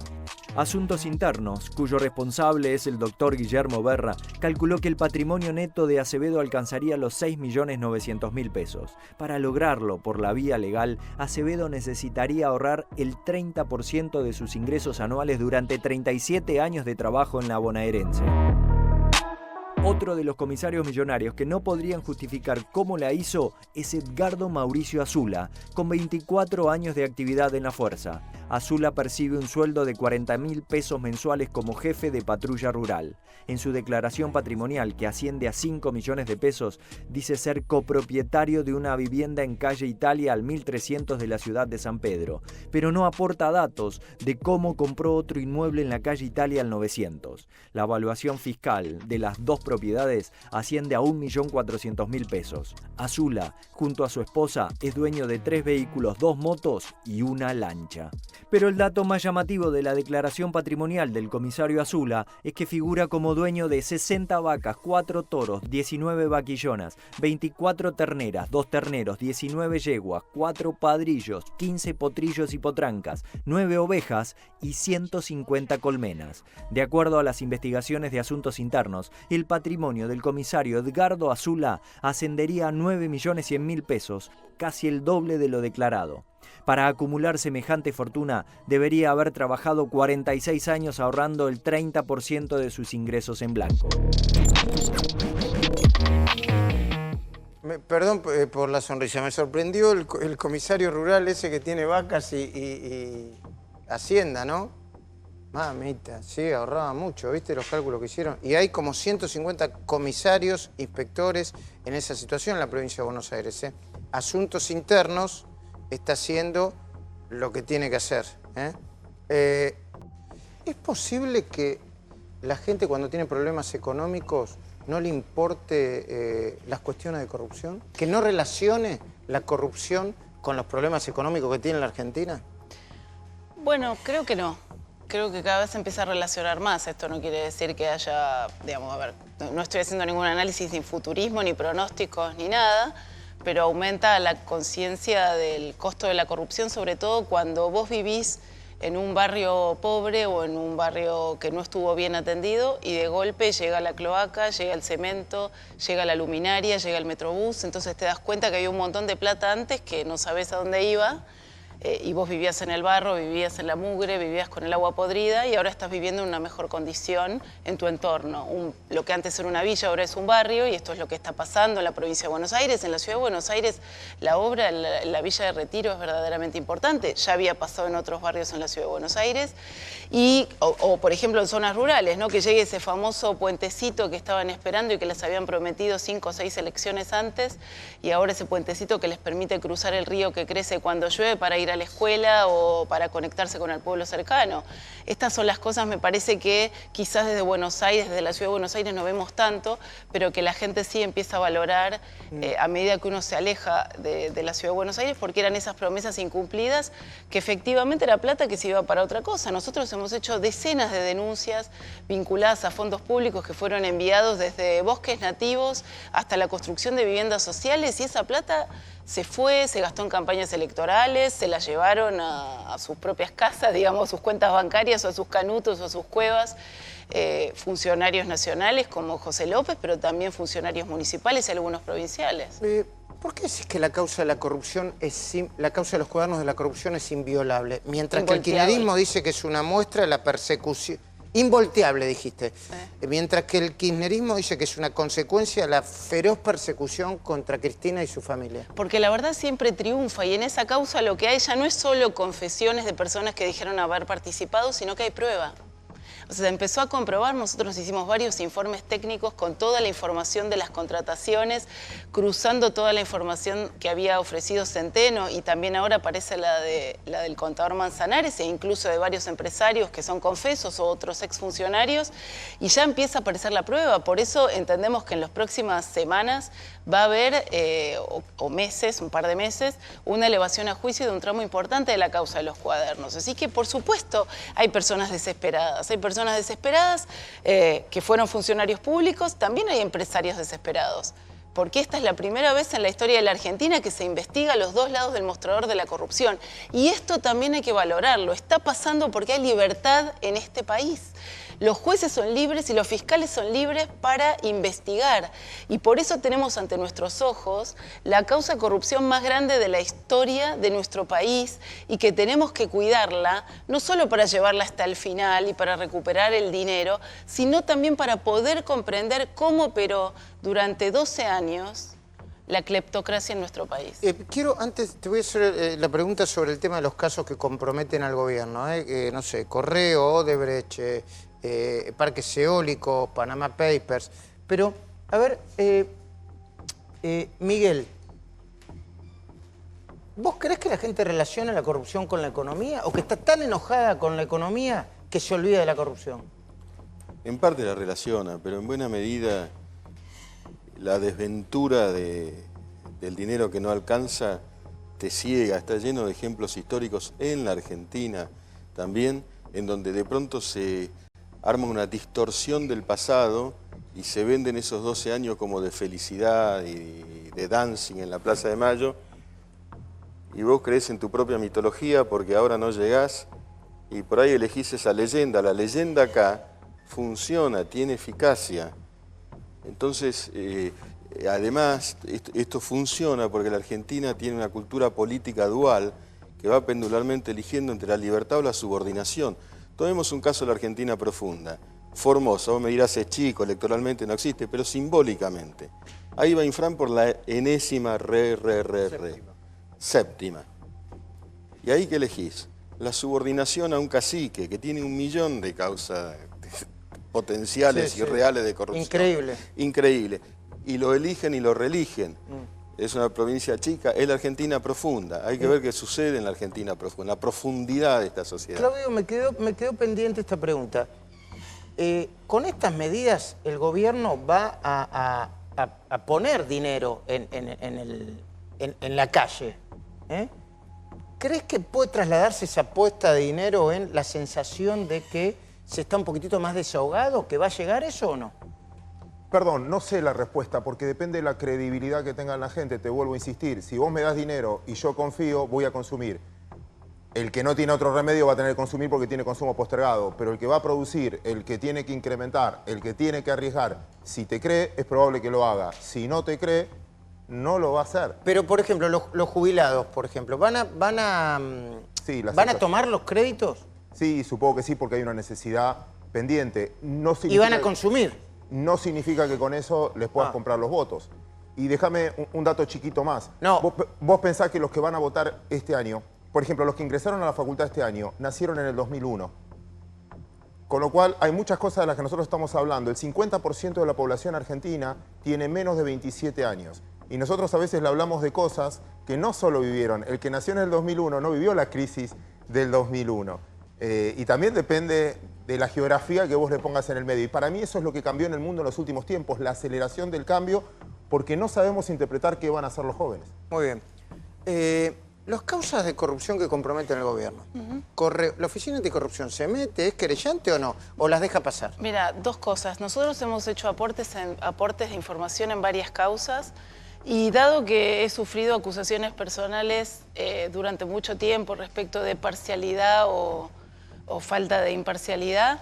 Asuntos Internos, cuyo responsable es el doctor Guillermo Berra, calculó que el patrimonio neto de Acevedo alcanzaría los 6.900.000 pesos. Para lograrlo por la vía legal, Acevedo necesitaría ahorrar el 30% de sus ingresos anuales durante 37 años de trabajo en la bonaerense. Otro de los comisarios millonarios que no podrían justificar cómo la hizo es Edgardo Mauricio Azula, con 24 años de actividad en la fuerza. Azula percibe un sueldo de 40.000 pesos mensuales como jefe de patrulla rural. En su declaración patrimonial, que asciende a 5 millones de pesos, dice ser copropietario de una vivienda en calle Italia al 1300 de la ciudad de San Pedro, pero no aporta datos de cómo compró otro inmueble en la calle Italia al 900. La evaluación fiscal de las dos propiedades asciende a 1.400.000 pesos. Azula, junto a su esposa, es dueño de 3 vehículos, 2 motos y una lancha. Pero el dato más llamativo de la declaración patrimonial del comisario Azula es que figura como dueño de 60 vacas, 4 toros, 19 vaquillonas, 24 terneras, 2 terneros, 19 yeguas, 4 padrillos, 15 potrillos y potrancas, 9 ovejas y 150 colmenas. De acuerdo a las investigaciones de asuntos internos, el patrimonio del comisario Edgardo Azula ascendería a 9.100.000 pesos, casi el doble de lo declarado. Para acumular semejante fortuna, debería haber trabajado 46 años ahorrando el 30% de sus ingresos en blanco. Perdón por la sonrisa, me sorprendió el comisario rural ese que tiene vacas y hacienda, ¿no? Mamita, sí, ahorraba mucho, ¿viste los cálculos que hicieron? Y hay como 150 comisarios, inspectores en esa situación en la provincia de Buenos Aires, ¿eh? Asuntos internos está haciendo lo que tiene que hacer, ¿eh? ¿Es posible que la gente cuando tiene problemas económicos no le importe las cuestiones de corrupción? ¿Que no relacione la corrupción con los problemas económicos que tiene la Argentina? Bueno, creo que no. Creo que cada vez se empieza a relacionar más. Esto no quiere decir que haya, digamos, a ver, no estoy haciendo ningún análisis ni futurismo, ni pronósticos, ni nada, pero aumenta la conciencia del costo de la corrupción, sobre todo cuando vos vivís en un barrio pobre o en un barrio que no estuvo bien atendido y de golpe llega la cloaca, llega el cemento, llega la luminaria, llega el metrobús, entonces te das cuenta que había un montón de plata antes que no sabés a dónde iba y vos vivías en el barro, vivías en la mugre, vivías con el agua podrida y ahora estás viviendo en una mejor condición en tu entorno. Lo que antes era una villa ahora es un barrio y esto es lo que está pasando en la provincia de Buenos Aires. En la ciudad de Buenos Aires la obra en la Villa de Retiro es verdaderamente importante. Ya había pasado en otros barrios en la ciudad de Buenos Aires. O por ejemplo en zonas rurales, ¿no? Que llegue ese famoso puentecito que estaban esperando y que les habían prometido 5 o 6 elecciones antes y ahora ese puentecito que les permite cruzar el río que crece cuando llueve para ir a la escuela o para conectarse con el pueblo cercano. Estas son las cosas, me parece que quizás desde Buenos Aires, desde la ciudad de Buenos Aires no vemos tanto, pero que la gente sí empieza a valorar a medida que uno se aleja de la ciudad de Buenos Aires, porque eran esas promesas incumplidas que efectivamente era plata que se iba para otra cosa. Nosotros hemos hecho decenas de denuncias vinculadas a fondos públicos que fueron enviados desde bosques nativos hasta la construcción de viviendas sociales y esa plata se fue, se gastó en campañas electorales, se la llevaron a sus propias casas, digamos, a sus cuentas bancarias o a sus canutos o a sus cuevas, funcionarios nacionales como José López, pero también funcionarios municipales y algunos provinciales. ¿Por qué decís que la causa de la corrupción la causa de los cuadernos de la corrupción es inviolable? Mientras que el kirchnerismo dice que es una muestra de la persecución. Involteable, dijiste. Mientras que el kirchnerismo dice que es una consecuencia de la feroz persecución contra Cristina y su familia. Porque la verdad siempre triunfa y en esa causa lo que hay ya no es solo confesiones de personas que dijeron haber participado, sino que hay prueba. O sea, se empezó a comprobar, nosotros hicimos varios informes técnicos con toda la información de las contrataciones, cruzando toda la información que había ofrecido Centeno y también ahora aparece la del contador Manzanares e incluso de varios empresarios que son confesos o otros exfuncionarios y ya empieza a aparecer la prueba. Por eso entendemos que en las próximas semanas va a haber, o meses, un par de meses, una elevación a juicio de un tramo importante de la causa de los cuadernos. Así que, por supuesto, hay personas desesperadas. Hay personas desesperadas que fueron funcionarios públicos, también hay empresarios desesperados. Porque esta es la primera vez en la historia de la Argentina que se investiga los dos lados del mostrador de la corrupción. Y esto también hay que valorarlo. Está pasando porque hay libertad en este país. Los jueces son libres y los fiscales son libres para investigar. Y por eso tenemos ante nuestros ojos la causa de corrupción más grande de la historia de nuestro país y que tenemos que cuidarla, no solo para llevarla hasta el final y para recuperar el dinero, sino también para poder comprender cómo operó durante 12 años la cleptocracia en nuestro país. Antes te voy a hacer la pregunta sobre el tema de los casos que comprometen al gobierno. No sé, Correo, Odebrecht, Parques Eólicos, Panama Papers. Pero, a ver, Miguel, ¿vos crees que la gente relaciona la corrupción con la economía o que está tan enojada con la economía que se olvida de la corrupción? En parte la relaciona, pero en buena medida la desventura del dinero que no alcanza te ciega. Está lleno de ejemplos históricos en la Argentina también, en donde de pronto se arma una distorsión del pasado y se venden esos 12 años como de felicidad y de dancing en la Plaza de Mayo, y vos creés en tu propia mitología porque ahora no llegás y por ahí elegís esa leyenda. La leyenda acá funciona, tiene eficacia. Entonces, además, esto funciona porque la Argentina tiene una cultura política dual que va pendularmente eligiendo entre la libertad o la subordinación. Tomemos un caso de la Argentina profunda. Formosa, vos me dirás, es chico, electoralmente no existe, pero simbólicamente. Ahí va Infran por la enésima séptima. ¿Y ahí qué elegís? La subordinación a un cacique que tiene 1 millón de causas potenciales y reales de corrupción. Increíble. Increíble. Y lo eligen y lo reeligen. Es una provincia chica, es la Argentina profunda. Hay que ver qué sucede en la Argentina profunda, la profundidad de esta sociedad. Claudio, me quedó pendiente esta pregunta. Con estas medidas, ¿el gobierno va a poner dinero en la calle? ¿Crees que puede trasladarse esa apuesta de dinero en la sensación de que se está un poquitito más desahogado? ¿Que va a llegar eso o no? Perdón, no sé la respuesta porque depende de la credibilidad que tenga la gente. Te vuelvo a insistir, si vos me das dinero y yo confío, voy a consumir. El que no tiene otro remedio va a tener que consumir porque tiene consumo postergado, pero el que va a producir, el que tiene que incrementar, el que tiene que arriesgar, si te cree, es probable que lo haga. Si no te cree, no lo va a hacer. Pero, por ejemplo, los jubilados, por ejemplo, ¿van a tomar los créditos? Sí, supongo que sí, porque hay una necesidad pendiente. No ¿Y van a consumir? No significa que con eso les puedas comprar los votos. Y déjame un dato chiquito más. No. Vos pensás que los que van a votar este año, por ejemplo, los que ingresaron a la facultad este año, nacieron en el 2001. Con lo cual, hay muchas cosas de las que nosotros estamos hablando. El 50% de la población argentina tiene menos de 27 años. Y nosotros a veces le hablamos de cosas que no solo vivieron. El que nació en el 2001 no vivió la crisis del 2001. Y también depende de la geografía que vos le pongas en el medio. Y para mí eso es lo que cambió en el mundo en los últimos tiempos, la aceleración del cambio, porque no sabemos interpretar qué van a hacer los jóvenes. Muy bien. Las causas de corrupción que comprometen al gobierno. Correo, ¿la Oficina Anticorrupción se mete, es querellante o no? ¿O las deja pasar? Mira, dos cosas. Nosotros hemos hecho aportes de información en varias causas. Y dado que he sufrido acusaciones personales durante mucho tiempo respecto de parcialidad o falta de imparcialidad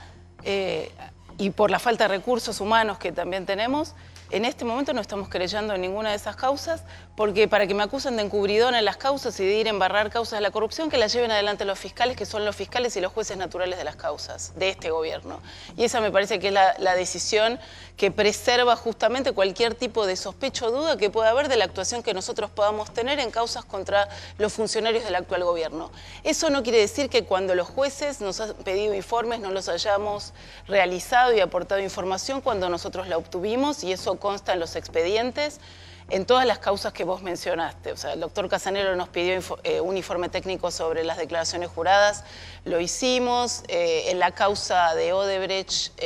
y por la falta de recursos humanos que también tenemos, en este momento no estamos querellando en ninguna de esas causas porque para que me acusen de encubridona en las causas y de ir a embarrar causas de la corrupción, que las lleven adelante los fiscales, que son los fiscales y los jueces naturales de las causas de este gobierno. Y esa me parece que es la decisión que preserva justamente cualquier tipo de sospecha o duda que pueda haber de la actuación que nosotros podamos tener en causas contra los funcionarios del actual gobierno. Eso no quiere decir que cuando los jueces nos han pedido informes no los hayamos realizado y aportado información cuando nosotros la obtuvimos, y eso consta en los expedientes en todas las causas que vos mencionaste. O sea, el doctor Casanero nos pidió un informe técnico sobre las declaraciones juradas, lo hicimos. En la causa de Odebrecht,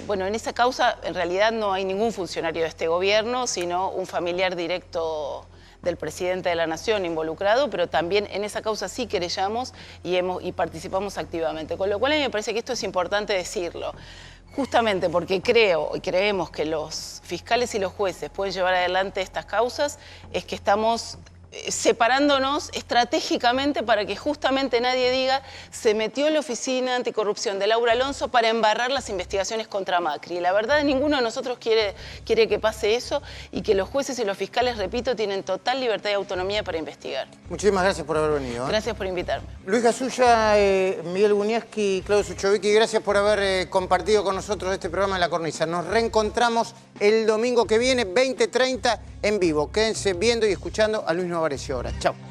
bueno, en esa causa en realidad no hay ningún funcionario de este gobierno, sino un familiar directo del presidente de la Nación involucrado, pero también en esa causa sí querellamos y participamos activamente. Con lo cual a mí me parece que esto es importante decirlo. Justamente porque creo y creemos que los fiscales y los jueces pueden llevar adelante estas causas, es que estamos separándonos estratégicamente para que justamente nadie diga se metió en la oficina anticorrupción de Laura Alonso para embarrar las investigaciones contra Macri. La verdad, ninguno de nosotros quiere que pase eso y que los jueces y los fiscales, repito, tienen total libertad y autonomía para investigar. Muchísimas gracias por haber venido. Gracias por invitarme. Luis Gasulla, Miguel Guñaski, Claudio Suchovicki, gracias por haber compartido con nosotros este programa en La Cornisa. Nos reencontramos el domingo que viene, 20:30, en vivo. Quédense viendo y escuchando a Luis Novarecio ahora. Chao.